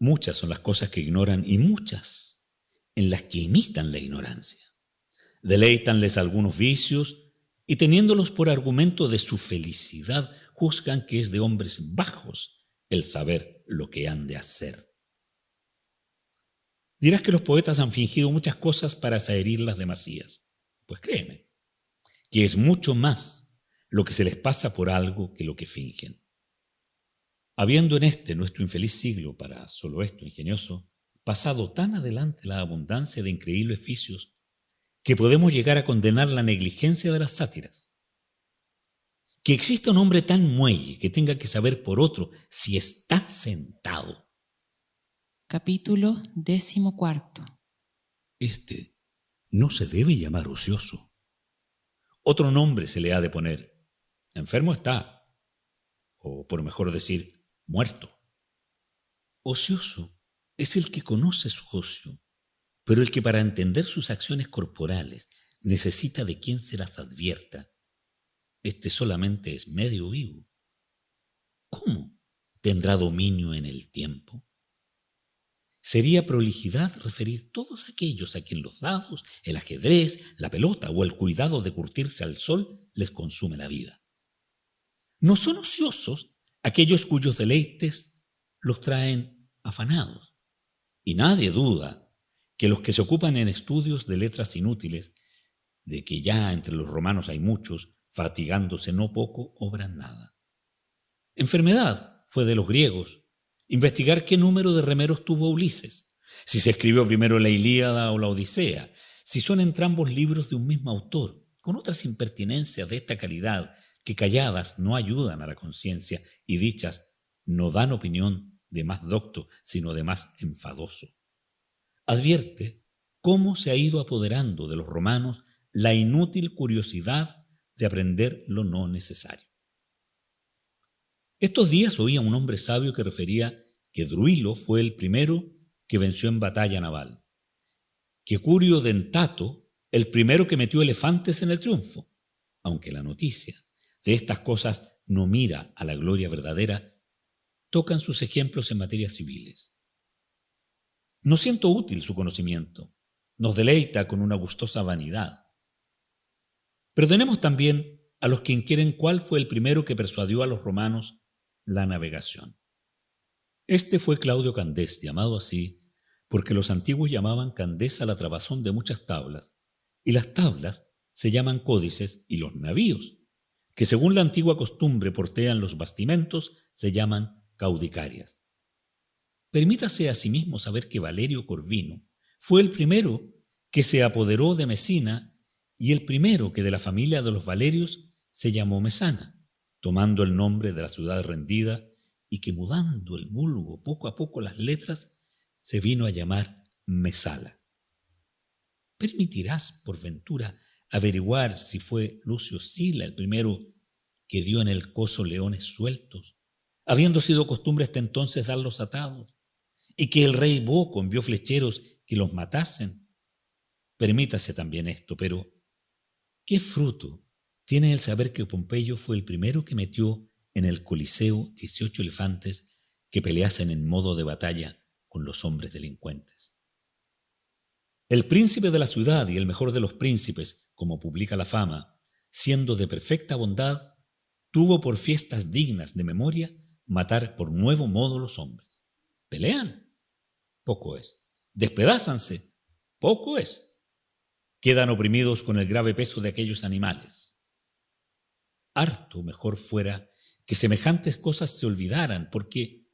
Muchas son las cosas que ignoran y muchas en las que imitan la ignorancia. Deleitanles algunos vicios y teniéndolos por argumento de su felicidad, juzgan que es de hombres bajos el saber lo que han de hacer. Dirás que los poetas han fingido muchas cosas para saherir las demasías. Pues créeme, que es mucho más lo que se les pasa por algo que lo que fingen. Habiendo en este nuestro infeliz siglo, para solo esto ingenioso, pasado tan adelante la abundancia de increíbles vicios, que podemos llegar a condenar la negligencia de las sátiras. Que exista un hombre tan muelle que tenga que saber por otro si está sentado. Capítulo 14. Este no se debe llamar ocioso. Otro nombre se le ha de poner. Enfermo está, o por mejor decir, muerto. Ocioso es el que conoce su ocio, pero el que para entender sus acciones corporales necesita de quien se las advierta. Este solamente es medio vivo. ¿Cómo tendrá dominio en el tiempo? Sería prolijidad referir todos aquellos a quien los dados, el ajedrez, la pelota o el cuidado de curtirse al sol les consume la vida. No son ociosos aquellos cuyos deleites los traen afanados. Y nadie duda que los que se ocupan en estudios de letras inútiles, de que ya entre los romanos hay muchos, fatigándose no poco, obran nada. Enfermedad fue de los griegos investigar qué número de remeros tuvo Ulises, si se escribió primero la Ilíada o la Odisea, si son entrambos libros de un mismo autor, con otras impertinencias de esta calidad que calladas no ayudan a la conciencia y dichas no dan opinión de más docto, sino de más enfadoso. Advierte cómo se ha ido apoderando de los romanos la inútil curiosidad de aprender lo no necesario. Estos días oía un hombre sabio que refería que Druilo fue el primero que venció en batalla naval, que Curio Dentato el primero que metió elefantes en el triunfo, aunque la noticia de estas cosas no mira a la gloria verdadera, tocan sus ejemplos en materias civiles. No siento útil su conocimiento, nos deleita con una gustosa vanidad. Perdonemos también a los que inquieren cuál fue el primero que persuadió a los romanos la navegación. Este fue Claudio Candés, llamado así porque los antiguos llamaban Candés a la trabazón de muchas tablas, y las tablas se llaman códices, y los navíos, que según la antigua costumbre portean los bastimentos, se llaman caudicarias. Permítase asimismo saber que Valerio Corvino fue el primero que se apoderó de Mesina y el primero que de la familia de los Valerios se llamó Mesana, tomando el nombre de la ciudad rendida, y que mudando el vulgo poco a poco las letras, se vino a llamar Mesala. ¿Permitirás, por ventura, averiguar si fue Lucio Sila el primero que dio en el coso leones sueltos, habiendo sido costumbre hasta entonces darlos atados, y que el rey Boco envió flecheros que los matasen? Permítase también esto, pero ¿qué fruto tiene el saber que Pompeyo fue el primero que metió en el Coliseo 18 elefantes que peleasen en modo de batalla con los hombres delincuentes? El príncipe de la ciudad y el mejor de los príncipes, como publica la fama, siendo de perfecta bondad, tuvo por fiestas dignas de memoria matar por nuevo modo los hombres. ¿Pelean? Poco es. ¿Despedázanse? Poco es. Quedan oprimidos con el grave peso de aquellos animales. Harto mejor fuera que semejantes cosas se olvidaran, porque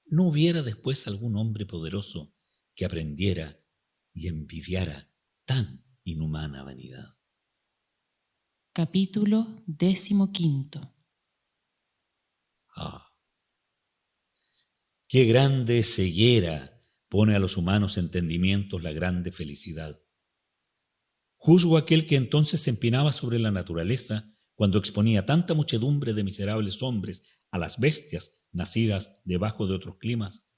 no hubiera después algún hombre poderoso que aprendiera y envidiara tan inhumana vanidad. Capítulo 15. Qué grande ceguera pone a los humanos entendimientos la grande felicidad. Juzgo aquel que entonces se empinaba sobre la naturaleza cuando exponía tanta muchedumbre de miserables hombres a las bestias nacidas debajo de otros climas,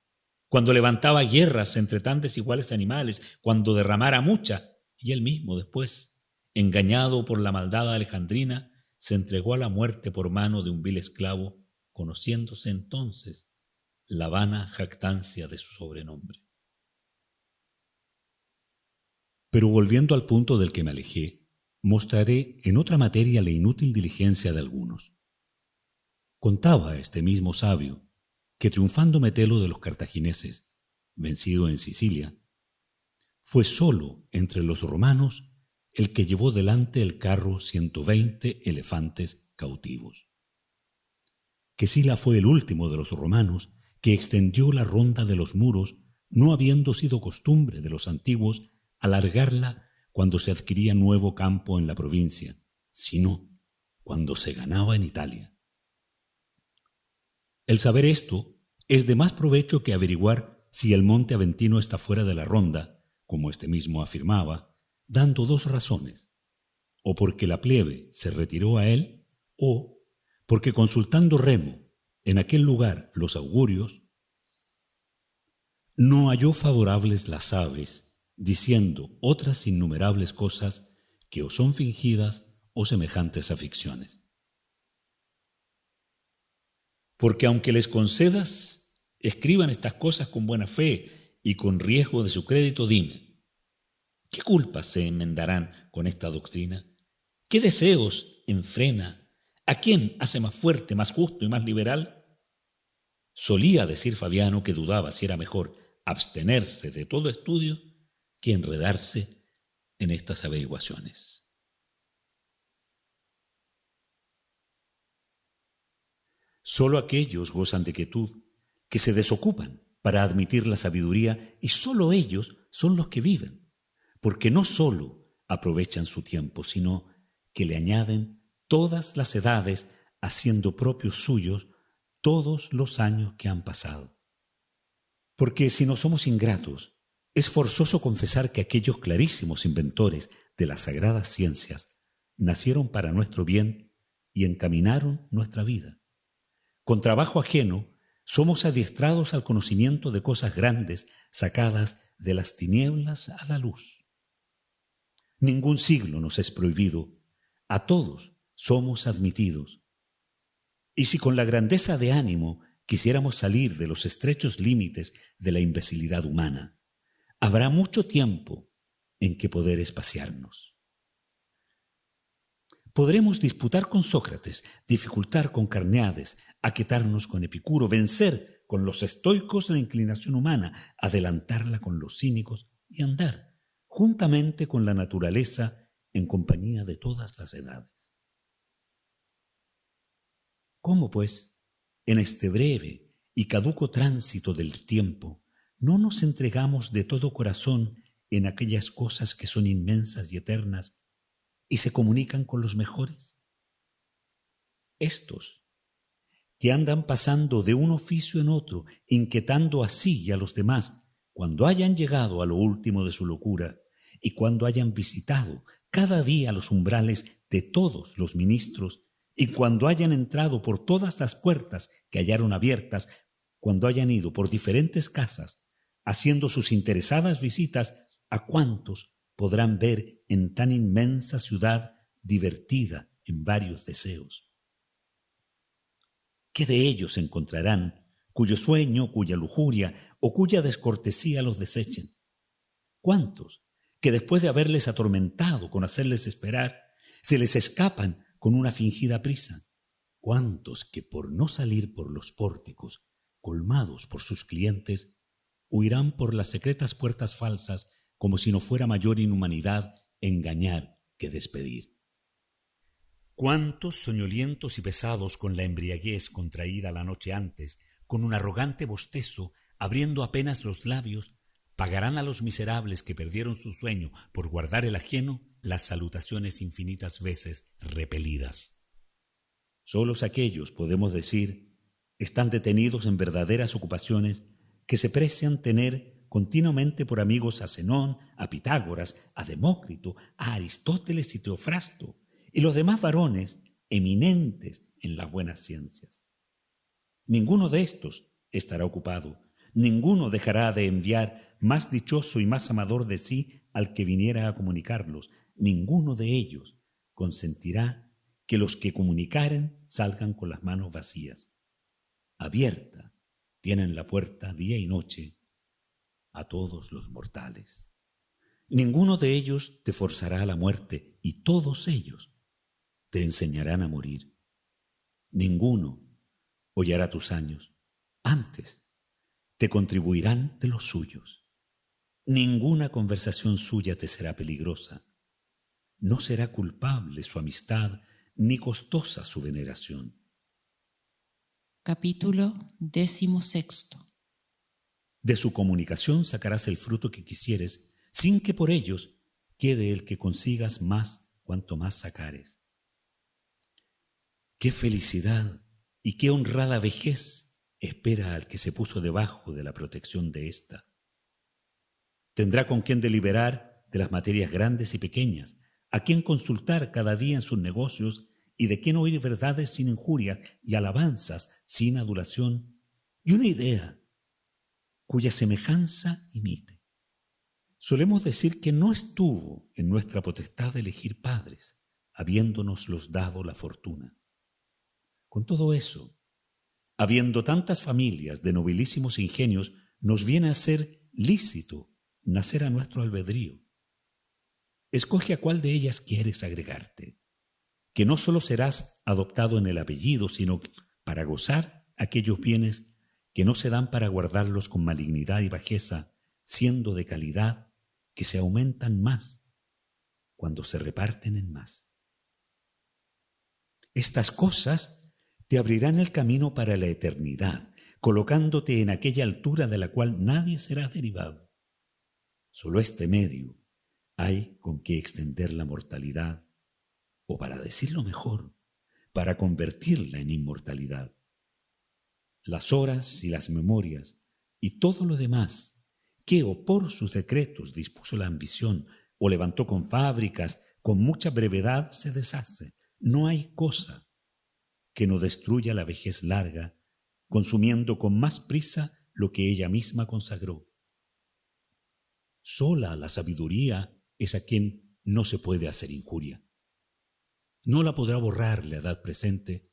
cuando levantaba guerras entre tan desiguales animales, cuando derramara mucha, y él mismo después, engañado por la maldad alejandrina, se entregó a la muerte por mano de un vil esclavo, conociéndose entonces la vana jactancia de su sobrenombre. Pero volviendo al punto del que me alejé, mostraré en otra materia la inútil diligencia de algunos. Contaba este mismo sabio que triunfando Metelo de los cartagineses, vencido en Sicilia, fue solo entre los romanos el que llevó delante el carro 120 elefantes cautivos. Que Sila fue el último de los romanos que extendió la ronda de los muros, no habiendo sido costumbre de los antiguos alargarla cuando se adquiría nuevo campo en la provincia, sino cuando se ganaba en Italia. El saber esto es de más provecho que averiguar si el monte Aventino está fuera de la ronda, como este mismo afirmaba, dando dos razones: o porque la plebe se retiró a él, o porque consultando Remo en aquel lugar los augurios, no halló favorables las aves, diciendo otras innumerables cosas que o son fingidas o semejantes a ficciones. Porque aunque les concedas, escriban estas cosas con buena fe y con riesgo de su crédito, dime, ¿qué culpas se enmendarán con esta doctrina? ¿Qué deseos enfrena? ¿A quién hace más fuerte, más justo y más liberal? Solía decir Fabiano que dudaba si era mejor abstenerse de todo estudio que enredarse en estas averiguaciones. Solo aquellos gozan de quietud que se desocupan para admitir la sabiduría, y solo ellos son los que viven, porque no solo aprovechan su tiempo, sino que le añaden todas las edades, haciendo propios suyos todos los años que han pasado. Porque si no somos ingratos, es forzoso confesar que aquellos clarísimos inventores de las sagradas ciencias nacieron para nuestro bien y encaminaron nuestra vida. Con trabajo ajeno, somos adiestrados al conocimiento de cosas grandes sacadas de las tinieblas a la luz. Ningún siglo nos es prohibido, a todos somos admitidos. Y si con la grandeza de ánimo quisiéramos salir de los estrechos límites de la imbecilidad humana, habrá mucho tiempo en que poder espaciarnos. Podremos disputar con Sócrates, dificultar con Carneades, aquietarnos con Epicuro, vencer con los estoicos la inclinación humana, adelantarla con los cínicos y andar juntamente con la naturaleza en compañía de todas las edades. ¿Cómo, pues, en este breve y caduco tránsito del tiempo, no nos entregamos de todo corazón en aquellas cosas que son inmensas y eternas y se comunican con los mejores? Estos, que andan pasando de un oficio en otro, inquietando así y a los demás, cuando hayan llegado a lo último de su locura y cuando hayan visitado cada día los umbrales de todos los ministros y cuando hayan entrado por todas las puertas que hallaron abiertas, cuando hayan ido por diferentes casas, haciendo sus interesadas visitas, ¿a cuántos podrán ver en tan inmensa ciudad divertida en varios deseos? ¿Qué de ellos encontrarán cuyo sueño, cuya lujuria o cuya descortesía los desechen? ¿Cuántos que después de haberles atormentado con hacerles esperar, se les escapan con una fingida prisa? ¿Cuántos que por no salir por los pórticos, colmados por sus clientes, huirán por las secretas puertas falsas como si no fuera mayor inhumanidad engañar que despedir? ¿Cuántos soñolientos y pesados con la embriaguez contraída la noche antes, con un arrogante bostezo, abriendo apenas los labios, pagarán a los miserables que perdieron su sueño por guardar el ajeno las salutaciones infinitas veces repelidas? Solos aquellos, podemos decir, están detenidos en verdaderas ocupaciones que se precian tener continuamente por amigos a Zenón, a Pitágoras, a Demócrito, a Aristóteles y Teofrasto, y los demás varones eminentes en las buenas ciencias. Ninguno de estos estará ocupado, ninguno dejará de enviar más dichoso y más amador de sí al que viniera a comunicarlos, ninguno de ellos consentirá que los que comunicaren salgan con las manos vacías. Abierta tienen la puerta día y noche a todos los mortales. Ninguno de ellos te forzará a la muerte y todos ellos te enseñarán a morir. Ninguno hollará tus años, antes te contribuirán de los suyos. Ninguna conversación suya te será peligrosa. No será culpable su amistad ni costosa su veneración. Capítulo 16. De su comunicación sacarás el fruto que quisieres, sin que por ellos quede el que consigas más cuanto más sacares. ¡Qué felicidad y qué honrada vejez espera al que se puso debajo de la protección de ésta! Tendrá con quien deliberar de las materias grandes y pequeñas, a quien consultar cada día en sus negocios y de quien oír verdades sin injurias y alabanzas sin adulación, y una idea cuya semejanza imite. Solemos decir que no estuvo en nuestra potestad elegir padres, habiéndonoslos dado la fortuna. Con todo eso, habiendo tantas familias de nobilísimos ingenios, nos viene a ser lícito nacer a nuestro albedrío. Escoge a cuál de ellas quieres agregarte, que no solo serás adoptado en el apellido, sino para gozar aquellos bienes que no se dan para guardarlos con malignidad y bajeza, siendo de calidad que se aumentan más cuando se reparten en más. Estas cosas te abrirán el camino para la eternidad, colocándote en aquella altura de la cual nadie será derivado. Solo este medio hay con que extender la mortalidad, o para decirlo mejor, para convertirla en inmortalidad. Las horas y las memorias y todo lo demás, que o por sus decretos dispuso la ambición o levantó con fábricas, con mucha brevedad se deshace. No hay cosa que no destruya la vejez larga, consumiendo con más prisa lo que ella misma consagró. Sola la sabiduría es a quien no se puede hacer injuria. No la podrá borrar la edad presente,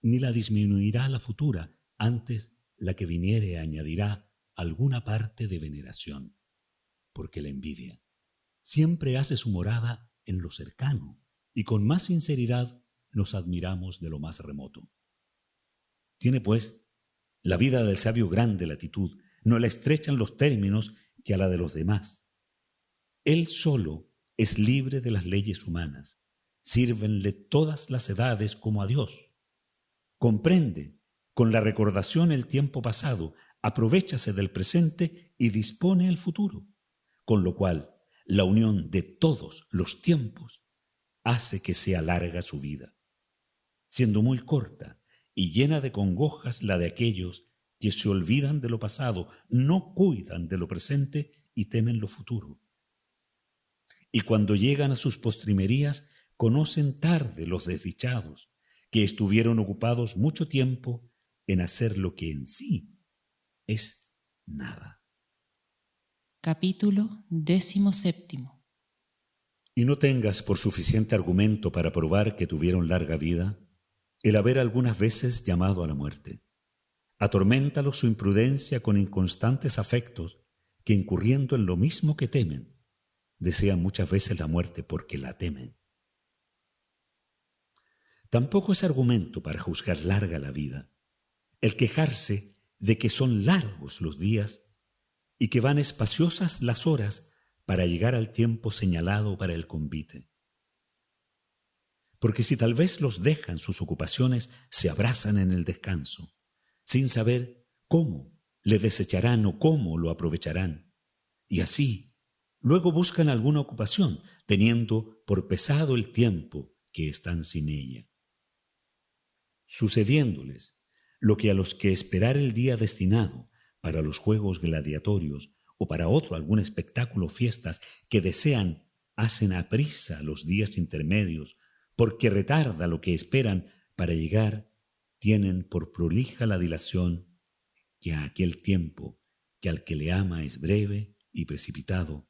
ni la disminuirá la futura, antes la que viniere añadirá alguna parte de veneración, porque la envidia siempre hace su morada en lo cercano, y con más sinceridad nos admiramos de lo más remoto. Tiene, pues, la vida del sabio grande latitud, no la estrechan los términos que a la de los demás. Él solo es libre de las leyes humanas, sírvenle todas las edades como a Dios. Comprende con la recordación el tiempo pasado, aprovéchase del presente y dispone el futuro, con lo cual la unión de todos los tiempos hace que sea larga su vida, siendo muy corta y llena de congojas la de aquellos que se olvidan de lo pasado, no cuidan de lo presente y temen lo futuro. Y cuando llegan a sus postrimerías, conocen tarde los desdichados, que estuvieron ocupados mucho tiempo en hacer lo que en sí es nada. Capítulo 17. Y no tengas por suficiente argumento para probar que tuvieron larga vida el haber algunas veces llamado a la muerte. Atorméntalo su imprudencia con inconstantes afectos que, incurriendo en lo mismo que temen, desean muchas veces la muerte porque la temen. Tampoco es argumento para juzgar larga la vida el quejarse de que son largos los días y que van espaciosas las horas para llegar al tiempo señalado para el convite. Porque si tal vez los dejan sus ocupaciones, se abrazan en el descanso, sin saber cómo le desecharán o cómo lo aprovecharán. Y así, luego buscan alguna ocupación, teniendo por pesado el tiempo que están sin ella. Sucediéndoles lo que a los que esperar el día destinado para los juegos gladiatorios o para otro algún espectáculo o fiestas que desean, hacen aprisa los días intermedios, porque retarda lo que esperan para llegar, tienen por prolija la dilación, que a aquel tiempo que al que le ama es breve y precipitado,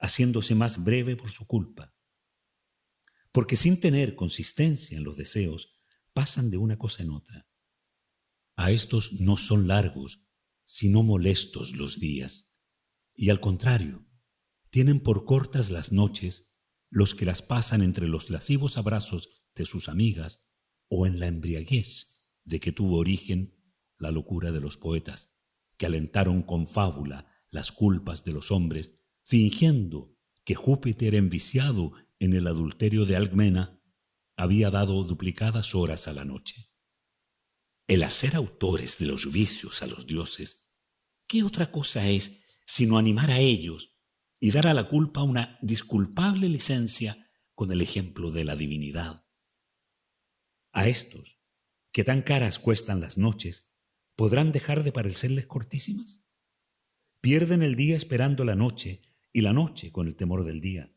haciéndose más breve por su culpa. Porque sin tener consistencia en los deseos, pasan de una cosa en otra. A estos no son largos, sino molestos los días, y al contrario, tienen por cortas las noches los que las pasan entre los lascivos abrazos de sus amigas o en la embriaguez de que tuvo origen la locura de los poetas, que alentaron con fábula las culpas de los hombres, fingiendo que Júpiter, enviciado en el adulterio de Alcmena, había dado duplicadas horas a la noche. El hacer autores de los vicios a los dioses, ¿qué otra cosa es sino animar a ellos y dar a la culpa una disculpable licencia con el ejemplo de la divinidad? A estos, que tan caras cuestan las noches, ¿podrán dejar de parecerles cortísimas? Pierden el día esperando la noche y la noche con el temor del día.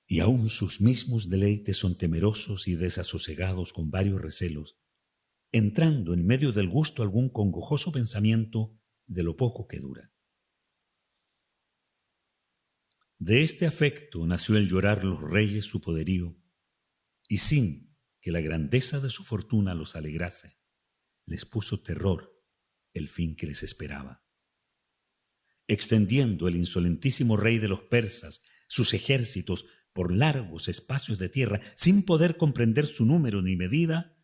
Y aún sus mismos deleites son temerosos y desasosegados con varios recelos, entrando en medio del gusto algún congojoso pensamiento de lo poco que dura. De este afecto nació el llorar los reyes su poderío, y sin que la grandeza de su fortuna los alegrase, les puso terror el fin que les esperaba. Extendiendo el insolentísimo rey de los persas sus ejércitos por largos espacios de tierra, sin poder comprender su número ni medida,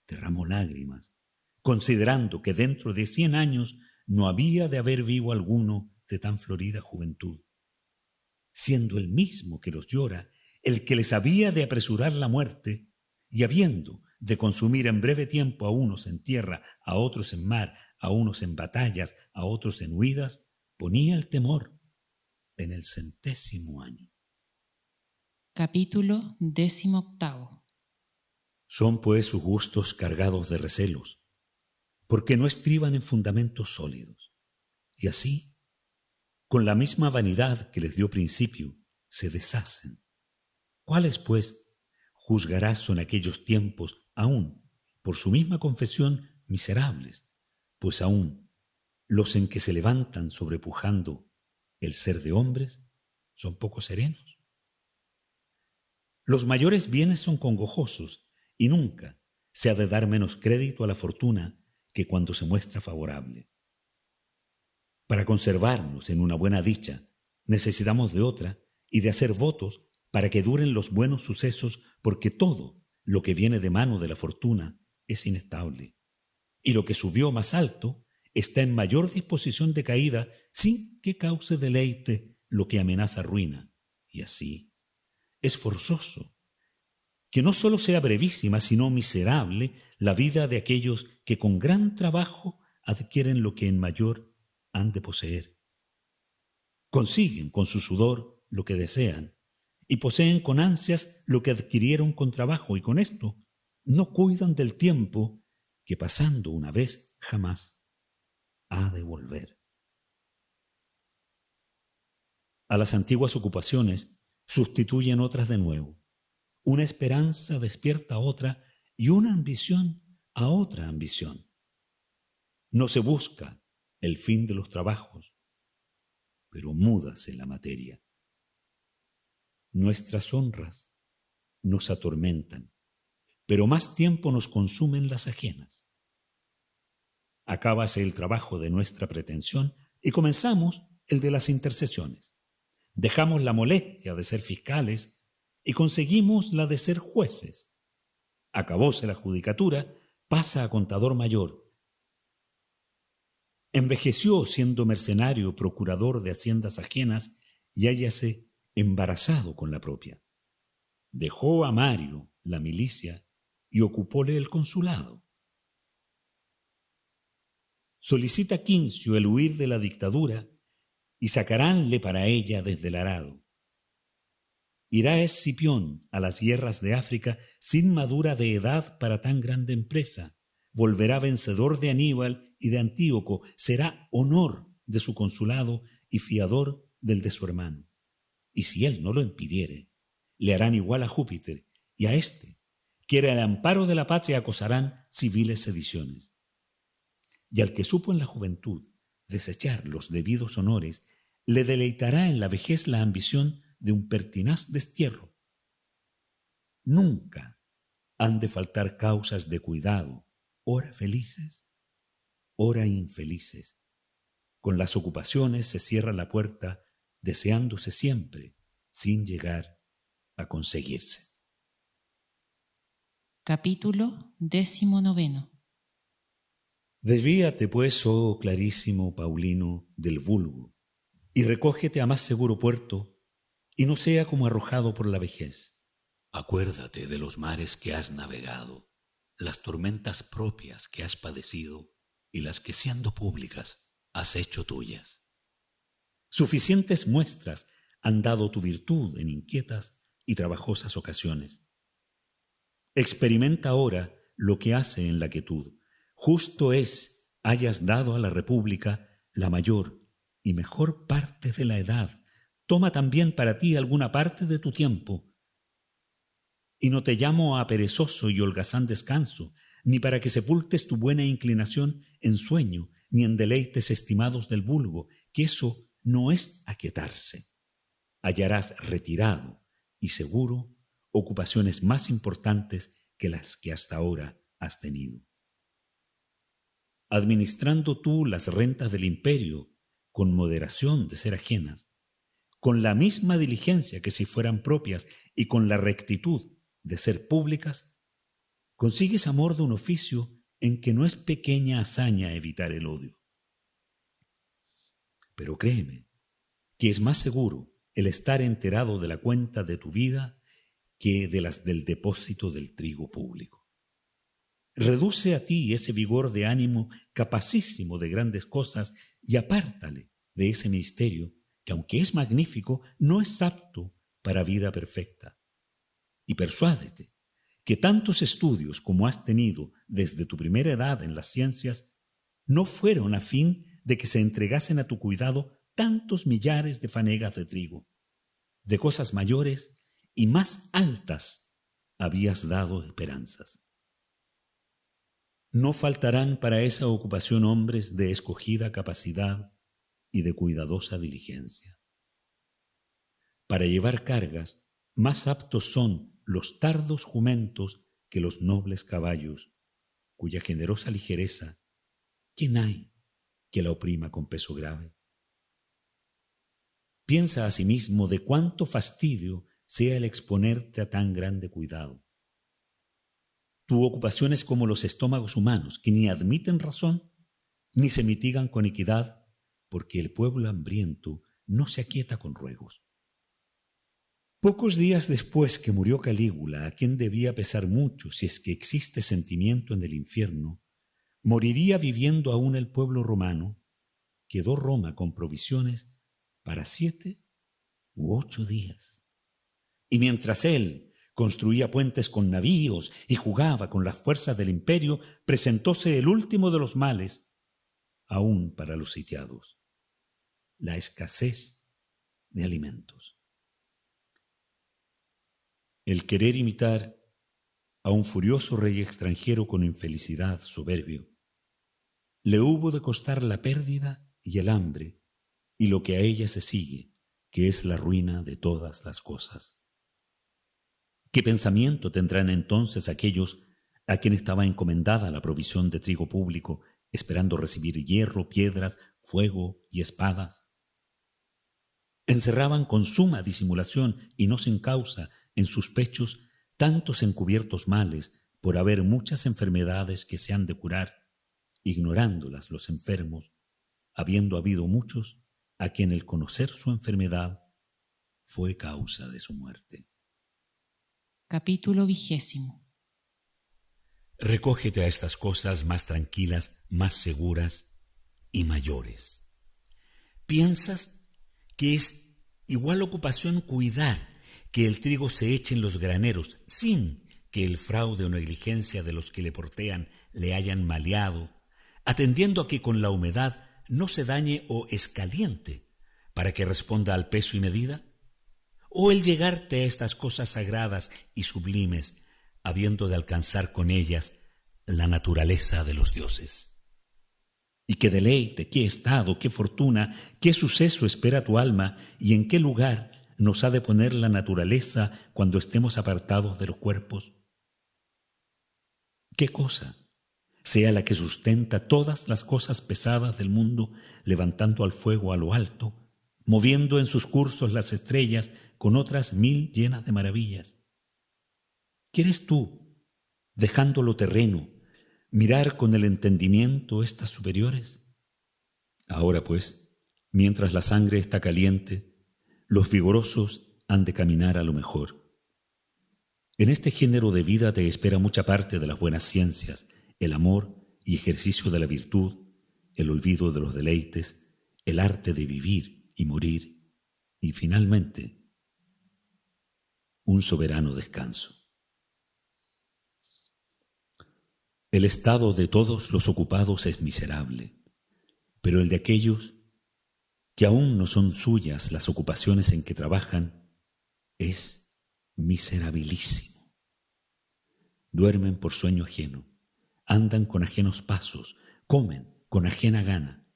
derramó lágrimas, considerando que dentro de 100 años no había de haber vivo alguno de tan florida juventud, siendo el mismo que los llora el que les había de apresurar la muerte, y habiendo de consumir en breve tiempo a unos en tierra, a otros en mar, a unos en batallas, a otros en huidas, ponía el temor en el 100º año. Capítulo 18. Son pues sus gustos cargados de recelos, porque no estriban en fundamentos sólidos. Y así, con la misma vanidad que les dio principio, se deshacen. ¿Cuáles, pues, juzgarás son aquellos tiempos aún, por su misma confesión, miserables? Pues aún los en que se levantan sobrepujando el ser de hombres son poco serenos. Los mayores bienes son congojosos y nunca se ha de dar menos crédito a la fortuna que cuando se muestra favorable. Para conservarnos en una buena dicha, necesitamos de otra y de hacer votos para que duren los buenos sucesos, porque todo lo que viene de mano de la fortuna es inestable, y lo que subió más alto está en mayor disposición de caída sin que cause deleite lo que amenaza ruina. Y así es forzoso que no solo sea brevísima, sino miserable la vida de aquellos que con gran trabajo adquieren lo que en mayor han de poseer. Consiguen con su sudor lo que desean y poseen con ansias lo que adquirieron con trabajo, y con esto no cuidan del tiempo que, pasando una vez, jamás ha de volver. A las antiguas ocupaciones sustituyen otras de nuevo. Una esperanza despierta a otra y una ambición a otra ambición. No se busca el fin de los trabajos, pero múdase la materia. Nuestras honras nos atormentan, pero más tiempo nos consumen las ajenas. Acábase el trabajo de nuestra pretensión y comenzamos el de las intercesiones. Dejamos la molestia de ser fiscales y conseguimos la de ser jueces. Acabóse la judicatura, pasa a contador mayor. Envejeció siendo mercenario procurador de haciendas ajenas y hállase embarazado con la propia. Dejó a Mario la milicia y ocupóle el consulado. Solicita Quincio el huir de la dictadura y sacaránle para ella desde el arado. Irá Escipión a las guerras de África sin madura de edad para tan grande empresa. Volverá vencedor de Aníbal y de Antíoco. Será honor de su consulado y fiador del de su hermano. Y si él no lo impidiere, le harán igual a Júpiter, y a éste, que era el amparo de la patria, acosarán civiles sediciones. Y al que supo en la juventud desechar los debidos honores, le deleitará en la vejez la ambición de un pertinaz destierro. Nunca han de faltar causas de cuidado, ora felices, ora infelices. Con las ocupaciones se cierra la puerta, deseándose siempre, sin llegar a conseguirse. Capítulo 19. Desvíate, pues, oh clarísimo Paulino, del vulgo, y recógete a más seguro puerto, y no sea como arrojado por la vejez. Acuérdate de los mares que has navegado, las tormentas propias que has padecido y las que, siendo públicas, has hecho tuyas. Suficientes muestras han dado tu virtud en inquietas y trabajosas ocasiones. Experimenta ahora lo que hace en la quietud. Justo es hayas dado a la República la mayor y mejor parte de la edad. Toma también para ti alguna parte de tu tiempo. Y no te llamo a perezoso y holgazán descanso, ni para que sepultes tu buena inclinación en sueño, ni en deleites estimados del vulgo, que eso no es aquietarse. Hallarás retirado y seguro ocupaciones más importantes que las que hasta ahora has tenido. Administrando tú las rentas del imperio con moderación de ser ajenas, con la misma diligencia que si fueran propias y con la rectitud de ser públicas, consigues amor de un oficio en que no es pequeña hazaña evitar el odio. Pero créeme que es más seguro el estar enterado de la cuenta de tu vida que de las del depósito del trigo público. Reduce a ti ese vigor de ánimo capacísimo de grandes cosas y apártale de ese misterio que, aunque es magnífico, no es apto para vida perfecta. Y persuádete que tantos estudios como has tenido desde tu primera edad en las ciencias no fueron a fin de que se entregasen a tu cuidado tantos millares de fanegas de trigo. De cosas mayores y más altas habías dado esperanzas. No faltarán para esa ocupación hombres de escogida capacidad y de cuidadosa diligencia. Para llevar cargas, más aptos son los tardos jumentos que los nobles caballos, cuya generosa ligereza, ¿quién hay que la oprima con peso grave? Piensa asimismo de cuánto fastidio sea el exponerte a tan grande cuidado. Tu ocupación es como los estómagos humanos, que ni admiten razón, ni se mitigan con equidad, porque el pueblo hambriento no se aquieta con ruegos. Pocos días después que murió Calígula, a quien debía pesar mucho, si es que existe sentimiento en el infierno, moriría viviendo aún el pueblo romano. Quedó Roma con provisiones para 7 u 8 días. Y mientras él construía puentes con navíos y jugaba con las fuerzas del imperio, presentóse el último de los males, aún para los sitiados: la escasez de alimentos. El querer imitar a un furioso rey extranjero con infelicidad soberbio le hubo de costar la pérdida y el hambre y lo que a ella se sigue, que es la ruina de todas las cosas. ¿Qué pensamiento tendrán entonces aquellos a quien estaba encomendada la provisión de trigo público, esperando recibir hierro, piedras, fuego y espadas? Encerraban con suma disimulación y no sin causa en sus pechos tantos encubiertos males por haber muchas enfermedades que se han de curar, ignorándolas los enfermos, habiendo habido muchos a quien el conocer su enfermedad fue causa de su muerte. Capítulo 20. Recógete a estas cosas más tranquilas, más seguras y mayores. ¿Piensas que es igual ocupación cuidar que el trigo se eche en los graneros sin que el fraude o negligencia de los que le portean le hayan maleado, atendiendo a que con la humedad no se dañe o escaliente, para que responda al peso y medida? ¿O el llegarte a estas cosas sagradas y sublimes, habiendo de alcanzar con ellas la naturaleza de los dioses? ¿Y qué deleite, qué estado, qué fortuna, qué suceso espera tu alma, y en qué lugar nos ha de poner la naturaleza cuando estemos apartados de los cuerpos? ¿Qué cosa sea la que sustenta todas las cosas pesadas del mundo, levantando al fuego a lo alto, moviendo en sus cursos las estrellas con otras 1000 llenas de maravillas? ¿Quieres tú, dejando lo terreno, mirar con el entendimiento estas superiores? Ahora pues, mientras la sangre está caliente, los vigorosos han de caminar a lo mejor. En este género de vida te espera mucha parte de las buenas ciencias, el amor y ejercicio de la virtud, el olvido de los deleites, el arte de vivir y morir, y finalmente, un soberano descanso. El estado de todos los ocupados es miserable, pero el de aquellos que aún no son suyas las ocupaciones en que trabajan es miserabilísimo. Duermen por sueño ajeno, andan con ajenos pasos, comen con ajena gana.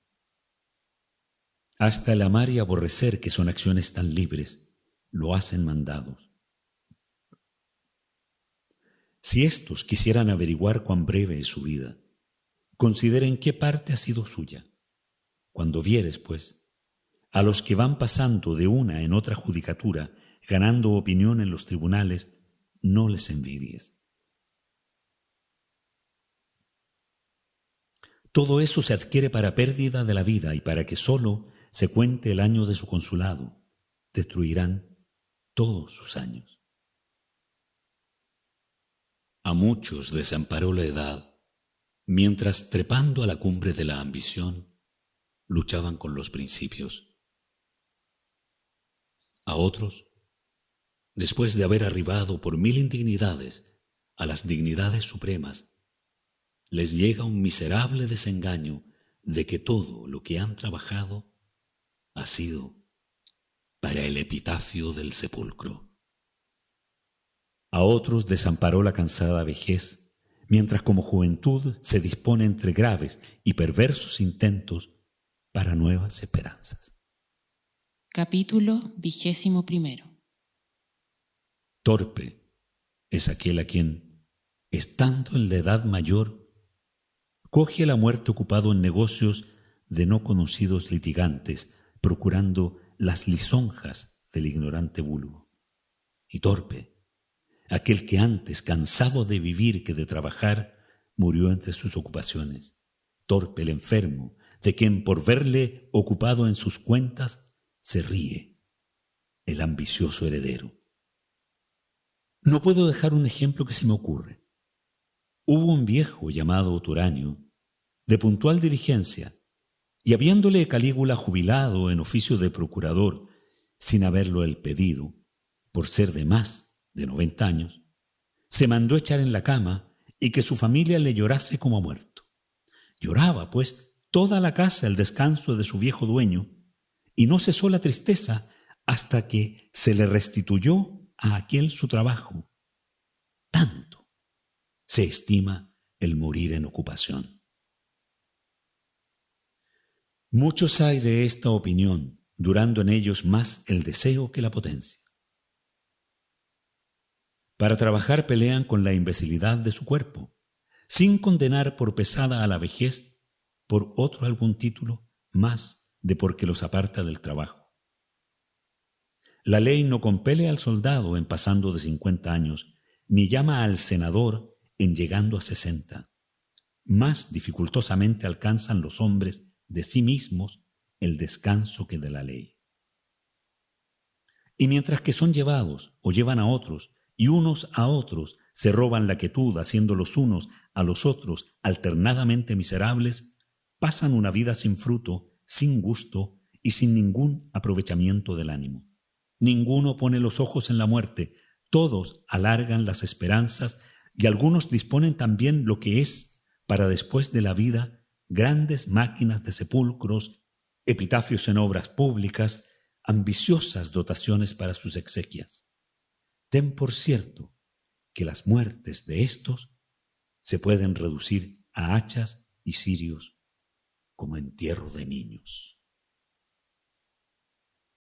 Hasta el amar y aborrecer, que son acciones tan libres, lo hacen mandados. Si éstos quisieran averiguar cuán breve es su vida, consideren qué parte ha sido suya. Cuando vieres, pues, a los que van pasando de una en otra judicatura, ganando opinión en los tribunales, no les envidies. Todo eso se adquiere para pérdida de la vida y para que solo se cuente el año de su consulado. Destruirán todos sus años. A muchos desamparó la edad, mientras trepando a la cumbre de la ambición, luchaban con los principios. A otros, después de haber arribado por 1000 indignidades a las dignidades supremas, les llega un miserable desengaño de que todo lo que han trabajado ha sido para el epitafio del sepulcro. A otros desamparó la cansada vejez, mientras como juventud se dispone entre graves y perversos intentos para nuevas esperanzas. Capítulo 21. Torpe es aquel a quien, estando en la edad mayor, coge la muerte ocupado en negocios de no conocidos litigantes, procurando las lisonjas del ignorante vulgo. Y torpe, aquel que antes, cansado de vivir que de trabajar, murió entre sus ocupaciones. Torpe el enfermo, de quien por verle ocupado en sus cuentas se ríe el ambicioso heredero. No puedo dejar un ejemplo que se me ocurre. Hubo un viejo llamado Turanio, de puntual diligencia, y habiéndole Calígula jubilado en oficio de procurador, sin haberlo él pedido, por ser de más de 90 años, se mandó echar en la cama y que su familia le llorase como muerto. Lloraba, pues, toda la casa el descanso de su viejo dueño, y no cesó la tristeza hasta que se le restituyó a aquel su trabajo. Tanto se estima el morir en ocupación. Muchos hay de esta opinión, durando en ellos más el deseo que la potencia. Para trabajar pelean con la imbecilidad de su cuerpo, sin condenar por pesada a la vejez por otro algún título más de porque los aparta del trabajo. La ley no compele al soldado en pasando de 50 años, ni llama al senador en llegando a 60. Más dificultosamente alcanzan los hombres de sí mismos el descanso que de la ley. Y mientras que son llevados o llevan a otros, y unos a otros se roban la quietud, haciendo los unos a los otros alternadamente miserables, pasan una vida sin fruto, sin gusto y sin ningún aprovechamiento del ánimo. Ninguno pone los ojos en la muerte, todos alargan las esperanzas y algunos disponen también lo que es, para después de la vida, grandes máquinas de sepulcros, epitafios en obras públicas, ambiciosas dotaciones para sus exequias. Ten por cierto que las muertes de estos se pueden reducir a hachas y cirios como entierro de niños.